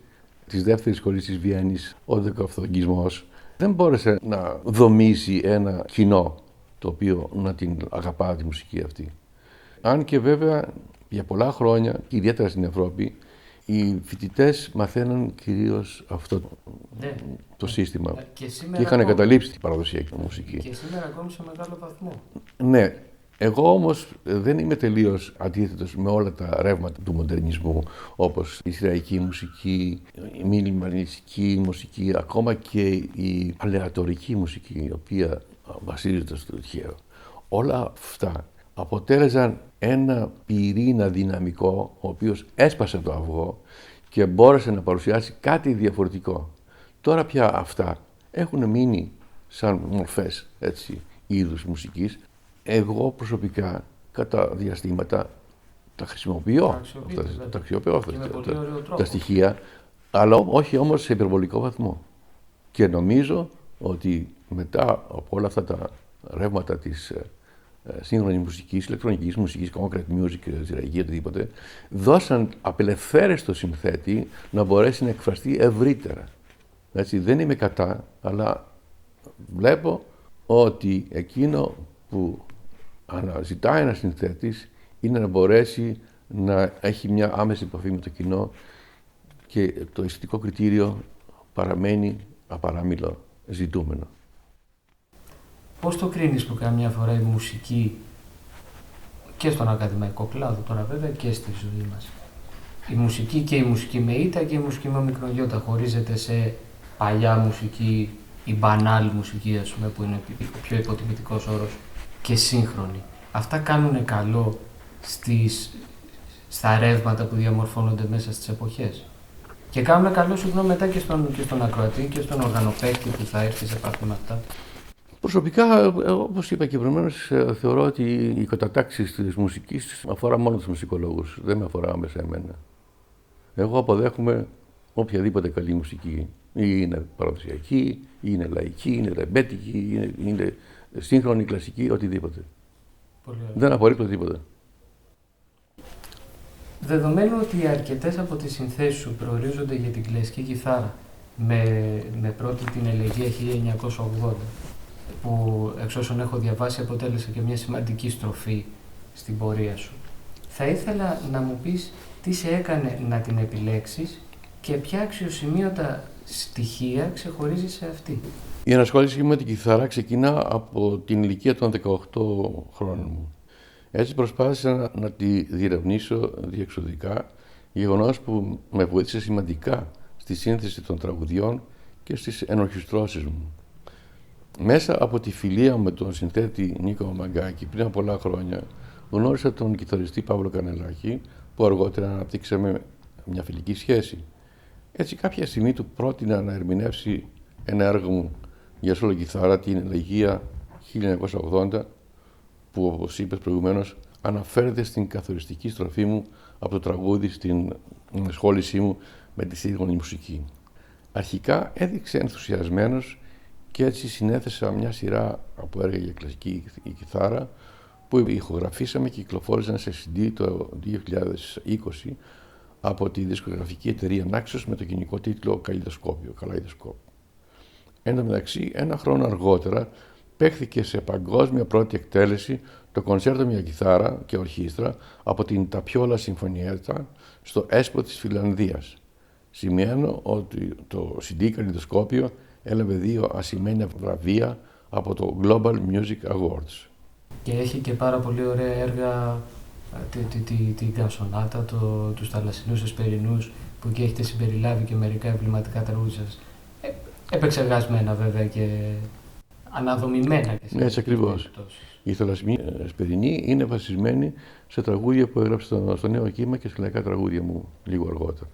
της δεύτερης σχολής της Βιέννης, ο δεκαοφθογγισμός, δεν μπόρεσε να δομήσει ένα κοινό το οποίο να την αγαπά τη μουσική αυτή. Αν και βέβαια για πολλά χρόνια, ιδιαίτερα στην Ευρώπη, οι φοιτητές μαθαίναν κυρίως αυτό το σύστημα και είχαν εγκαταλείψει την παραδοσιακή μουσική. Και σήμερα ακόμη σε μεγάλο βαθμό. Ναι. Εγώ όμως δεν είμαι τελείως αντίθετος με όλα τα ρεύματα του μοντερνισμού, όπως η σειραϊκή μουσική, η μινιμαλιστική μουσική, ακόμα και η αλεατορική μουσική, η οποία βασίζεται στο τυχαίο. Όλα αυτά αποτέλεσαν ένα πυρήνα δυναμικό, ο οποίος έσπασε το αυγό και μπόρεσε να παρουσιάσει κάτι διαφορετικό. Τώρα πια αυτά έχουν μείνει σαν μορφές είδους μουσικής. Εγώ προσωπικά κατά διαστήματα τα χρησιμοποιώ, τα αξιοποιώ αυτά τα στοιχεία, αλλά όχι όμως σε υπερβολικό βαθμό. Και νομίζω ότι μετά από όλα αυτά τα ρεύματα της σύγχρονης μουσικής, ηλεκτρονικής μουσικής, concrete music, σειραϊκή, οτιδήποτε, δώσαν απελευθέρωση στο συνθέτη να μπορέσει να εκφραστεί ευρύτερα. Έτσι, δεν είμαι κατά, αλλά βλέπω ότι εκείνο που αναζητάει ένας συνθέτης είναι να μπορέσει να έχει μια άμεση επαφή με το κοινό και το αισθητικό κριτήριο παραμένει απαράμιλο ζητούμενο. Πώς το κρίνεις που καμιά φορά η μουσική και στον ακαδημαϊκό κλάδο τώρα βέβαια και στη ζωή μας, η μουσική και η μουσική με ήτα και η μουσική με μικρογιώτα χωρίζεται σε παλιά μουσική, η μπανάλ μουσική ας πούμε, που είναι ο πιο υποτιμητικός όρος, και σύγχρονη. Αυτά κάνουν καλό στα ρεύματα που διαμορφώνονται μέσα στις εποχές. Και κάνουν καλό συγγνώμη μετά και στον ακροατή και στον οργανοπαίχτη που θα έρθει σε επαφή με αυτά. Προσωπικά, όπως είπα και προηγουμένως, θεωρώ ότι η κατατάξη της μουσικής αφορά μόνο τους μουσικολόγους, δεν με αφορά άμεσα εμένα. Εγώ αποδέχομαι οποιαδήποτε καλή μουσική. Ή είναι παραδοσιακή, ή είναι λαϊκή, ή είναι ρεμπέτικη, ή είναι σύγχρονη, κλασική, οτιδήποτε. Δεν απορρίπτω τίποτα. Δεδομένου ότι αρκετές από τις συνθέσεις σου προορίζονται για την κλασική κιθάρα με πρώτη την Ελεγία 1980, που εξ όσων έχω διαβάσει αποτέλεσε και μια σημαντική στροφή στην πορεία σου, θα ήθελα να μου πεις τι σε έκανε να την επιλέξεις και ποια αξιοσημείωτα στοιχεία ξεχωρίζει σε αυτή. Η ενασχόλησή μου με την κιθάρα ξεκινά από την ηλικία των 18 χρόνων μου. Έτσι προσπάθησα να τη διερευνήσω διεξοδικά, γεγονός που με βοήθησε σημαντικά στη σύνθεση των τραγουδιών και στις ενορχιστρώσεις μου. Μέσα από τη φιλία με τον συνθέτη Νίκο Μαγκάκη πριν από πολλά χρόνια, γνώρισα τον κιθαριστή Παύλο Κανελάκη, που αργότερα αναπτύξαμε μια φιλική σχέση. Έτσι, κάποια στιγμή του πρότεινα να ερμηνεύσει ένα έργο μου για σόλο κιθάρα, την Ελεγία 1980, που, όπως είπες προηγουμένως, αναφέρεται στην καθοριστική στροφή μου από το τραγούδι στην ασχόλησή μου με τη σύγχρονη μουσική. Αρχικά έδειξε ενθουσιασμένος και έτσι συνέθεσα μια σειρά από έργα για κλασική κιθάρα που ηχογραφήσαμε και κυκλοφόρησαν σε CD το 2020 από τη δισκογραφική εταιρεία Naxos με το κοινικό τίτλο Kaleidoscope. Εν τω μεταξύ, ένα χρόνο αργότερα παίχθηκε σε παγκόσμια πρώτη εκτέλεση το κονσέρτο για κιθάρα και ορχήστρα από την Ταπιόλα Συμφωνιέτα στο ΕΣΠΟ της Φιλανδίας. Σημαίνω ότι το CD Kaleidoscope έλαβε 2 ασημένια βραβεία από το Global Music Awards. Και έχει και πάρα πολύ ωραία έργα, την Καυσονάτα, τους Θαλασσινούς Εσπερινούς, που εκεί έχετε συμπεριλάβει και μερικά εμβληματικά τραγούδια σας. Επεξεργασμένα βέβαια και αναδομημένα. Και σε έτσι ακριβώς. Η Θαλασσινή Εσπερινή είναι βασισμένη σε τραγούδια που έγραψε στο Νέο Κύμα και σε λαϊκά τραγούδια μου λίγο αργότερα.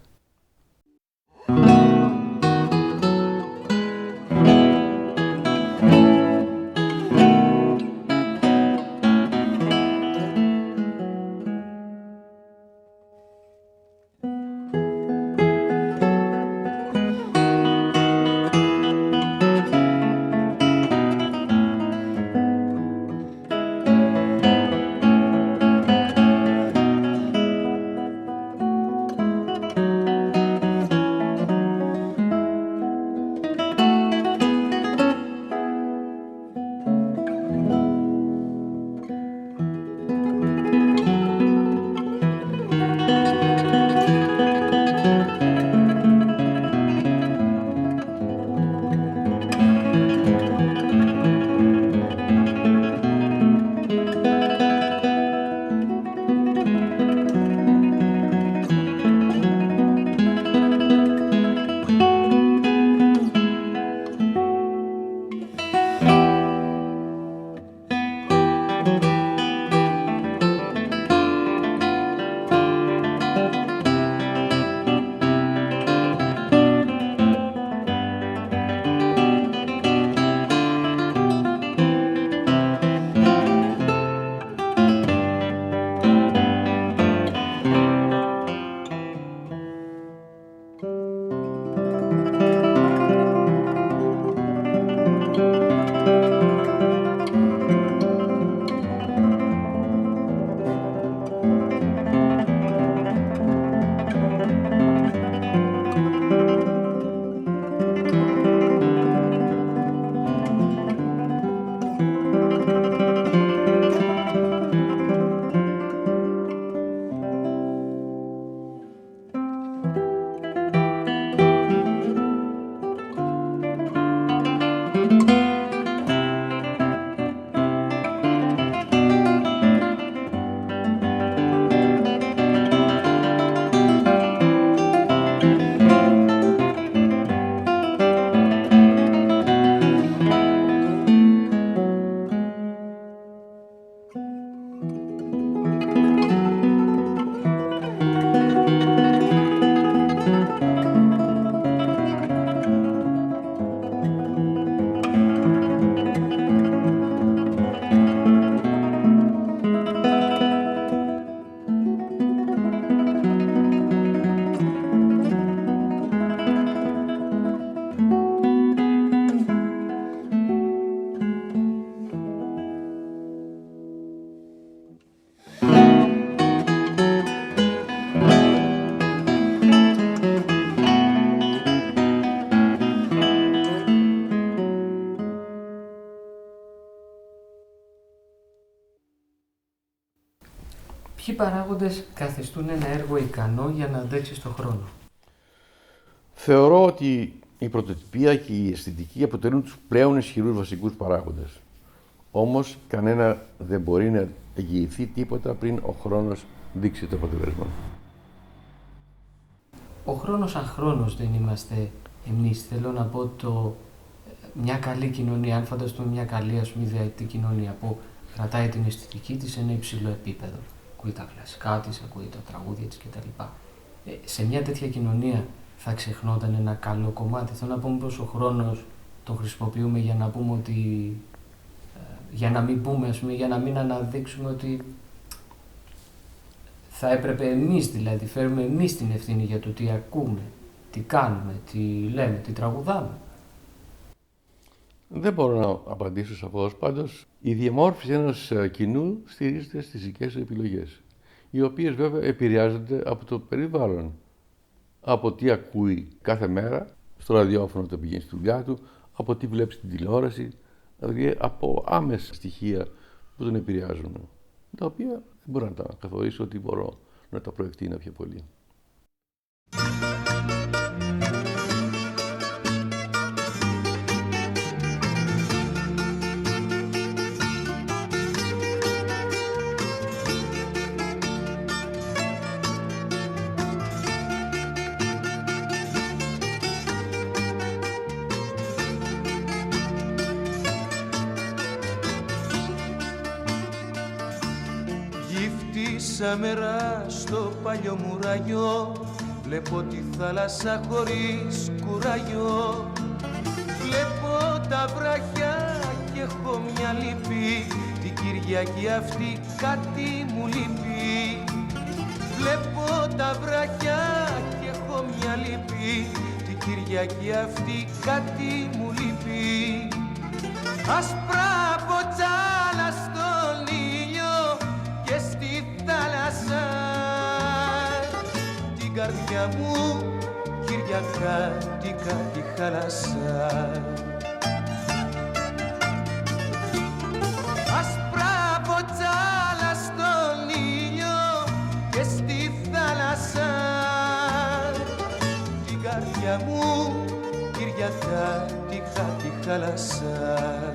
Ποιοι παράγοντες καθιστούν ένα έργο ικανό για να αντέξει στον χρόνο? Θεωρώ ότι η πρωτοτυπία και η αισθητική αποτελούν τους πλέον ισχυρούς βασικούς παράγοντες. Όμως, κανένα δεν μπορεί να εγγυηθεί τίποτα πριν ο χρόνος δείξει το αποτέλεσμα. Ο χρόνος σαν χρόνος δεν είμαστε εμείς. Θέλω να πω μια καλή κοινωνία, αν φανταστούμε μια καλή ιδεατή κοινωνία που κρατάει την αισθητική της σε ένα υψηλό επίπεδο. Ακούει τα κλασικά της, ακούει τα τραγούδια της κτλ. Σε μια τέτοια κοινωνία θα ξεχνόταν ένα καλό κομμάτι. Θέλω να πούμε πως ο χρόνος τον χρησιμοποιούμε για να πούμε ότι για να μην πούμε, ας πούμε, για να μην αναδείξουμε ότι θα έπρεπε εμείς, δηλαδή φέρουμε εμείς την ευθύνη για το τι ακούμε, τι κάνουμε, τι λέμε, τι τραγουδάμε. Δεν μπορώ να απαντήσω σαφώς. Πάντως, η διαμόρφωση ενός κοινού στηρίζεται στις δικές του επιλογές, οι οποίες βέβαια επηρεάζονται από το περιβάλλον. Από τι ακούει κάθε μέρα στο ραδιόφωνο όταν πηγαίνει στη δουλειά του, από τι βλέπει στην τηλεόραση, δηλαδή από άμεσα στοιχεία που τον επηρεάζουν, τα οποία δεν μπορώ να τα καθορίσω ότι μπορώ να τα προεκτείνω πιο πολύ. Γύφτησα μέρα στο παλιό μουραγιό, βλέπω τη θάλασσα χωρίς κουραγιό. Βλέπω τα βράχια και έχω μια λύπη, την Κυριακή αυτή κάτι μου λείπει. Βλέπω τα βράχια και έχω μια λύπη, την Κυριακή αυτή κάτι μου λείπει. Άσπρα ποτσάλα στον ήλιο και στη θάλασσα, την καρδιά μου Κυριακάτικα τη χάλασα. Άσπρα ποτσάλα στον ήλιο και στη θάλασσα, την καρδιά μου Κυριακάτικα τη χάλασα.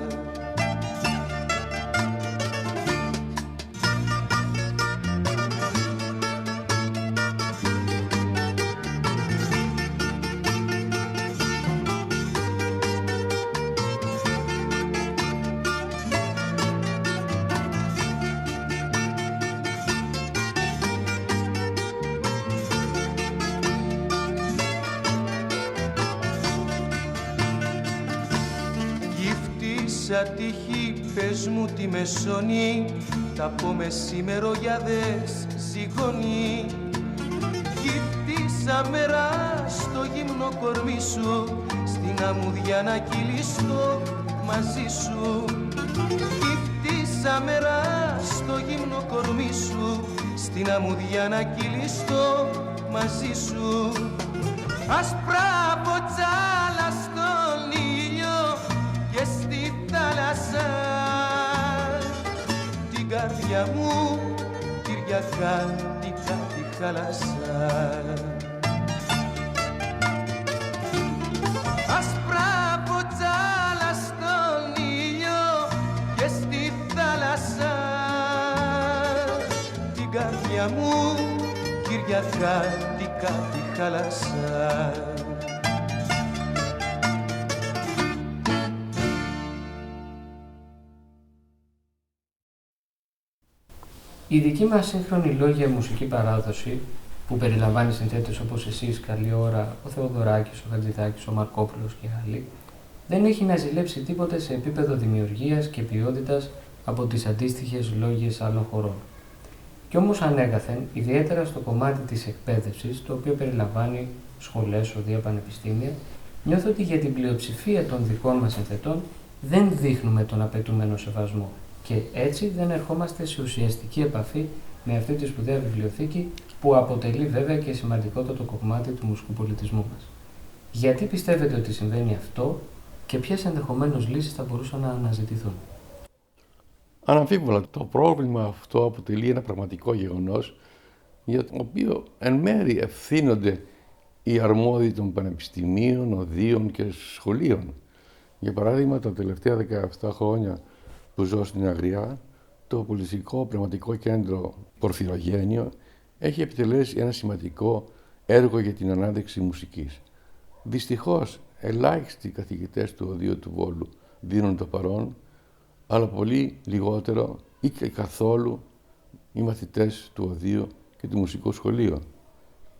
Σαν τύχη πες μου τη μεσονή, τα πω μεσημερογιάδες ζυγώνει. Γύφτησα μέρα στο γύμνο κορμί σου, στην αμμούδια να κυλήσω μαζί σου. Γύφτησα μέρα στο γύμνο κορμί σου, στην αμμούδια να κυλήσω μαζί σου. Άσπρα ποτσάλα στον ήλιο και στη θάλασσα, την καρδιά μου Κυριακάτικα τη χάλασα. Άσπρα ποτσάλα στον ήλιο και στη θάλασσα, την καρδιά μου Κυριακάτικα τη χάλασα. Η δική μας σύγχρονη λόγια μουσική παράδοση, που περιλαμβάνει συνθέτες όπως εσείς, Καλή Ώρα, ο Θεοδωράκης, ο Χατζηδάκης, ο Μαρκόπουλος και άλλοι, δεν έχει να ζηλέψει τίποτε σε επίπεδο δημιουργίας και ποιότητας από τις αντίστοιχες λόγιες άλλων χωρών. Κι όμως ανέκαθεν, ιδιαίτερα στο κομμάτι της εκπαίδευσης, το οποίο περιλαμβάνει σχολές, οδεία, πανεπιστήμια, νιώθω ότι για την πλειοψηφία των δικών μας συνθετών δεν δείχνουμε τον απαιτούμενο σεβασμό. Και έτσι δεν ερχόμαστε σε ουσιαστική επαφή με αυτή τη σπουδαία βιβλιοθήκη που αποτελεί βέβαια και σημαντικότατο κομμάτι του μουσικού πολιτισμού μας. Γιατί πιστεύετε ότι συμβαίνει αυτό και ποιες ενδεχομένως λύσεις θα μπορούσαν να αναζητηθούν? Αναμφίβολα το πρόβλημα αυτό αποτελεί ένα πραγματικό γεγονός για το οποίο εν μέρει ευθύνονται οι αρμόδιοι των πανεπιστημίων, οδείων και σχολείων. Για παράδειγμα, τα τελευταία 17 χρόνια που ζω στην Αγριά, το Πολιτιστικό Πνευματικό Κέντρο Πορφυρογένειο έχει επιτελέσει ένα σημαντικό έργο για την ανάδειξη μουσικής. Δυστυχώς, ελάχιστοι καθηγητές του Οδείου του Βόλου δίνουν το παρόν, αλλά πολύ λιγότερο ή και καθόλου οι μαθητές του Οδείου και του Μουσικού Σχολείου.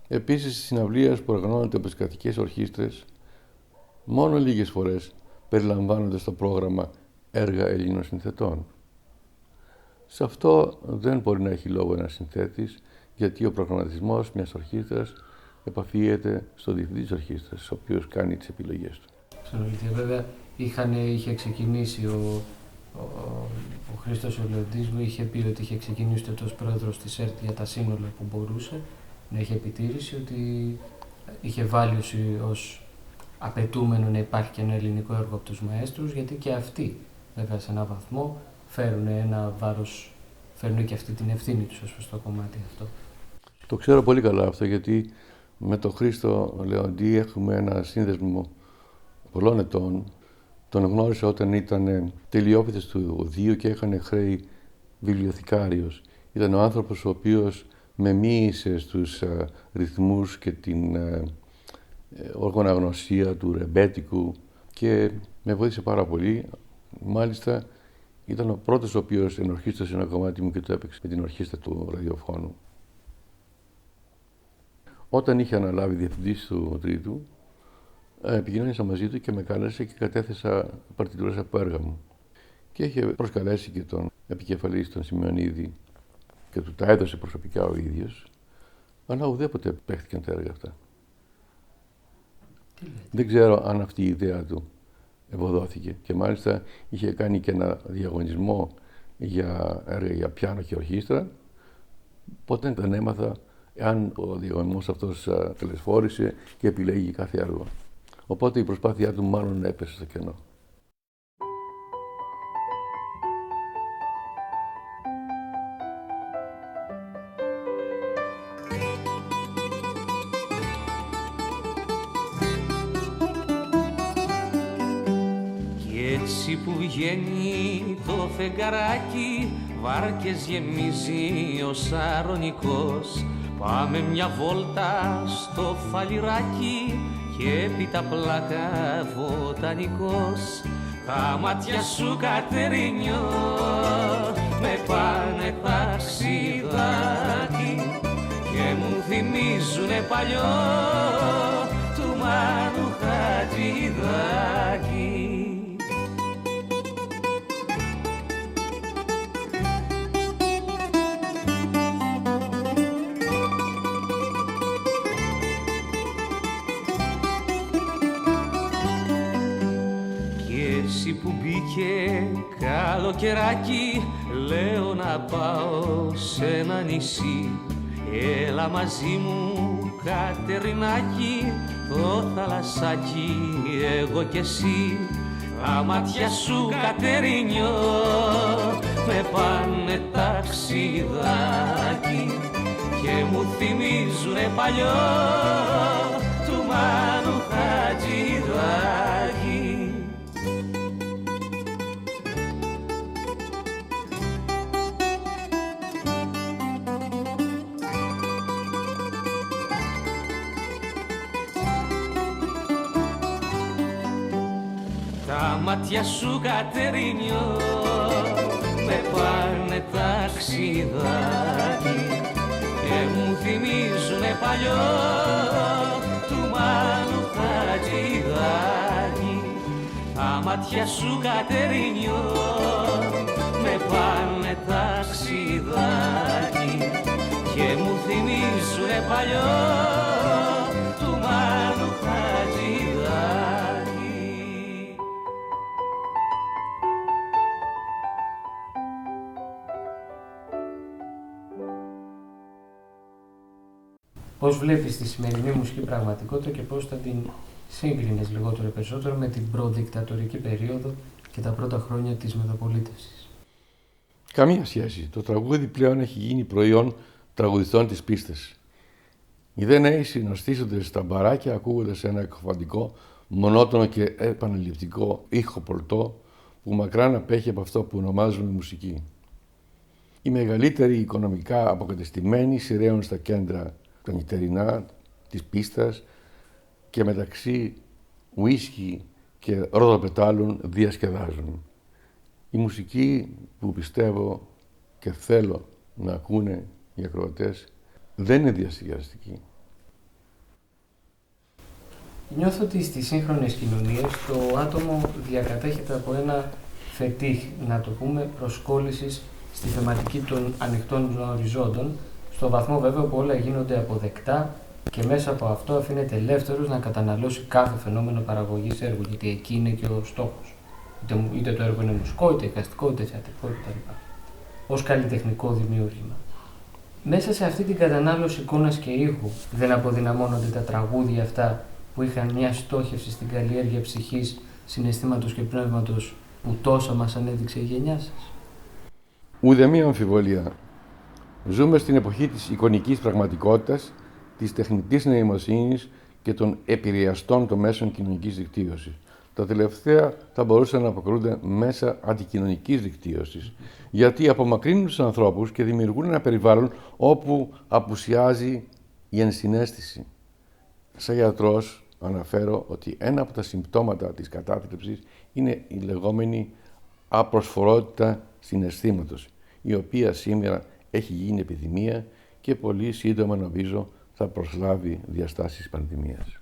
Επίσης, στις συναυλίες που οργανώνονται από τις κρατικές ορχήστρες, μόνο λίγες φορές περιλαμβάνονται στο πρόγραμμα έργα Ελλήνων συνθετών. Σε αυτό δεν μπορεί να έχει λόγο ένας συνθέτης, γιατί ο προγραμματισμός μιας ορχήστρας επαφίεται στον διευθυντή της ορχήστρας, ο οποίος κάνει τις επιλογές του. Ξαναλήθεια, βέβαια, είχε ξεκινήσει ο Χρήστος Ολεοντής μου είχε πει ότι είχε ξεκινήσει τότε ως πρόεδρος της ΕΡΤ για τα σύνολα που μπορούσε να έχει επιτήρηση, ότι είχε βάλει ως απαιτούμενο να υπάρχει και ένα ελληνικό έργο από τους μαέστρους, γιατί και αυτοί βέβαια σε έναν βαθμό φέρουν ένα βάρος, φέρνουν και αυτή την ευθύνη τους ως προς το κομμάτι αυτό. Το ξέρω πολύ καλά αυτό, γιατί με τον Χρήστο Λεοντή έχουμε ένα σύνδεσμο πολλών ετών. Τον γνώρισα όταν ήταν τελειόφοιτης του Οδείου και είχαν χρέη βιβλιοθηκάριος. Ήταν ο άνθρωπος ο οποίος με μοίησε στους ρυθμούς και την οργανογνωσία του ρεμπέτικου και με βοήθησε πάρα πολύ. Μάλιστα ήταν ο πρώτος ο οποίος ενορχίστρωσε ένα κομμάτι μου και το έπαιξε με την ορχήστρα του ραδιοφώνου. Όταν είχε αναλάβει διευθυντής του Τρίτου, επικοινώνησα μαζί του και με κάλεσε και κατέθεσα παρτιτούρες από έργα μου. Και είχε προσκαλέσει και τον επικεφαλής, τον Σημειονίδη, και του τα έδωσε προσωπικά ο ίδιος, αλλά ουδέποτε παίχτηκαν τα έργα αυτά. Δεν ξέρω αν αυτή η ιδέα του ευωδόθηκε. Και μάλιστα είχε κάνει και ένα διαγωνισμό για έργα για πιάνο και ορχήστρα. Ποτέ δεν έμαθα αν ο διαγωνισμός αυτός τελεσφόρησε και επιλέγει κάθε έργο. Οπότε η προσπάθειά του μάλλον έπεσε στο κενό. Κι έτσι που βγαίνει το φεγγαράκι, βάρκες γεμίζει ο Σαρονικός. Πάμε μια βόλτα στο Φαλιράκι και έπειτα πλάκα βοτανικός. Τα μάτια σου, Κατερίνιο, με πάνε ταξιδάκι και μου θυμίζουνε παλιό του Μάνου Χατζηδάκη. Που μπήκε καλοκαιράκι, λέω να πάω σε ένα νησί. Έλα μαζί μου, Κατερινάκι, το θαλασσάκι, εγώ κι εσύ. Τα μάτια σου, Κατερίνιο, με πάνε ταξιδάκι και μου θυμίζουνε παλιό του Μάνου Χατζηδάκη. Τα μάτια σου, Κατερίνιο, με πάνε ταξιδάκι και μου θυμίζουνε παλιό του Μάνου Χατζηδάκη. Τα μάτια σου, Κατερίνιο, με πάνε ταξιδάκι και μου θυμίζουνε παλιό του Μάνου Χατζηδάκη. Πώς βλέπεις τη σημερινή μουσική πραγματικότητα και πώς θα την σύγκρινες λιγότερο ή περισσότερο με την προδικτατορική περίοδο και τα πρώτα χρόνια της μεταπολίτευσης? Καμία σχέση. Το τραγούδι πλέον έχει γίνει προϊόν τραγουδιστών της πίστης. Οι δε νέοι συνοστήσονται στα μπαράκια ακούγοντας ένα εκφαντικό, μονότονο και επαναληπτικό ήχο πολτό που μακράν απέχει από αυτό που ονομάζουμε μουσική. Οι μεγαλύτεροι οικονομικά αποκατεστημένοι σειραίων στα κέντρα τα νυχτερινά της πίστας και μεταξύ ουίσκι και ροδοπετάλων διασκεδάζουν. Η μουσική που πιστεύω και θέλω να ακούνε οι ακροατές δεν είναι διασκεδαστική. Νιώθω ότι στις σύγχρονες κοινωνίες το άτομο διακατέχεται από ένα φετίχ, να το πούμε, προσκόλλησης στη θεματική των ανοιχτών οριζόντων, στο βαθμό βέβαια που όλα γίνονται αποδεκτά και μέσα από αυτό αφήνεται ελεύθερος να καταναλώσει κάθε φαινόμενο παραγωγής έργου, γιατί εκεί είναι και ο στόχος. Είτε το έργο είναι μουσικό, είτε εικαστικό, είτε θεατρικό κτλ. Ως καλλιτεχνικό δημιούργημα. Μέσα σε αυτή την κατανάλωση εικόνας και ήχου δεν αποδυναμώνονται τα τραγούδια αυτά που είχαν μια στόχευση στην καλλιέργεια ψυχής, συναισθήματος και πνεύματος που τόσο μας ανέδειξε η γενιά σας? Ούτε μία αμφιβολία. Ζούμε στην εποχή της εικονικής πραγματικότητας, της τεχνητής νοημοσύνης και των επηρεαστών των μέσων κοινωνικής δικτύωσης. Τα τελευταία θα μπορούσαν να αποκρούνται μέσα αντικοινωνικής δικτύωσης, γιατί απομακρύνουν τους ανθρώπους και δημιουργούν ένα περιβάλλον όπου απουσιάζει η ενσυναίσθηση. Σαν γιατρός αναφέρω ότι ένα από τα συμπτώματα της κατάθλιψης είναι η λεγόμενη απροσφορότητα συναισθήματος, η οποία σήμερα έχει γίνει επιδημία και πολύ σύντομα νομίζω θα προσλάβει διαστάσεις πανδημίας.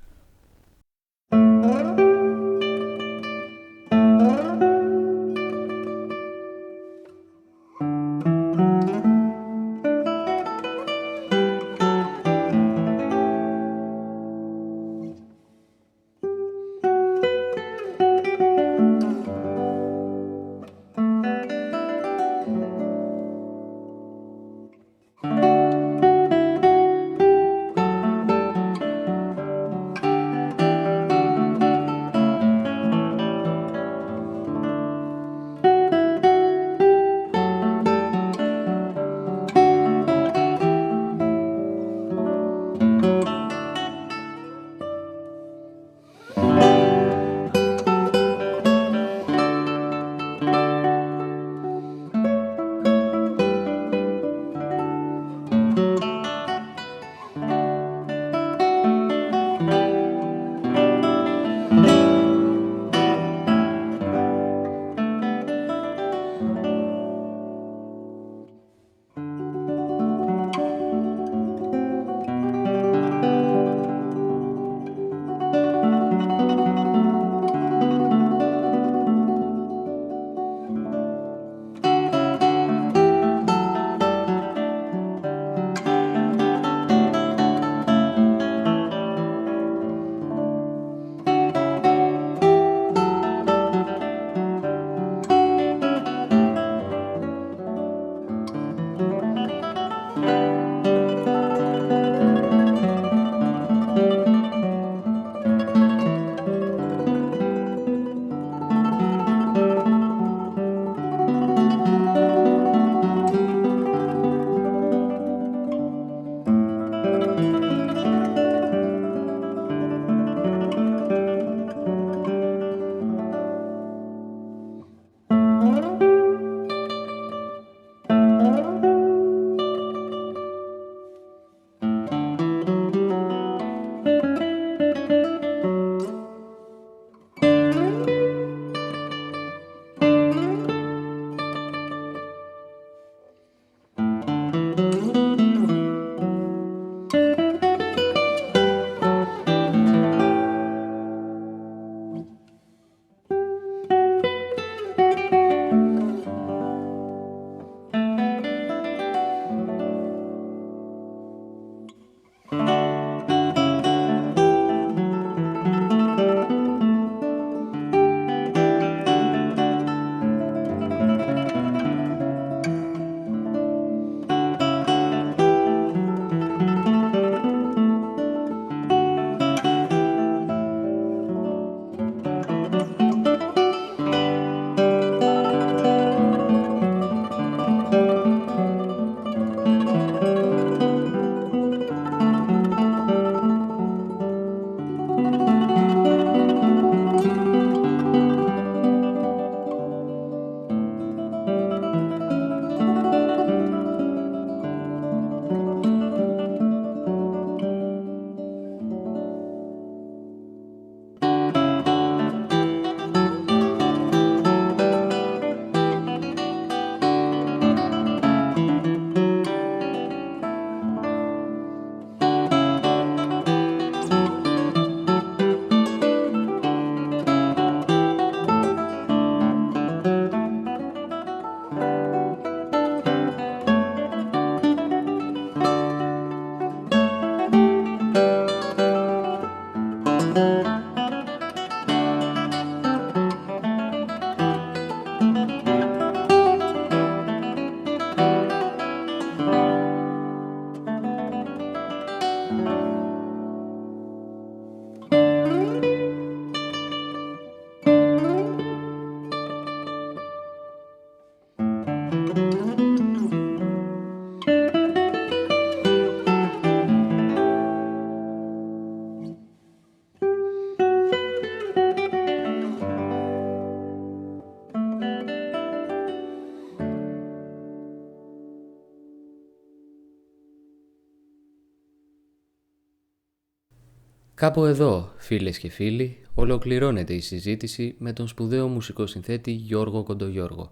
Κάπου εδώ, φίλες και φίλοι, ολοκληρώνεται η συζήτηση με τον σπουδαίο μουσικοσυνθέτη Γιώργο Κοντογιώργο,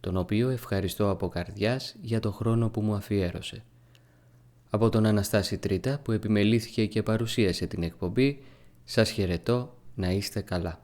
τον οποίο ευχαριστώ από καρδιάς για το χρόνο που μου αφιέρωσε. Από τον Αναστάση Τρίτα που επιμελήθηκε και παρουσίασε την εκπομπή, σας χαιρετώ, να είστε καλά.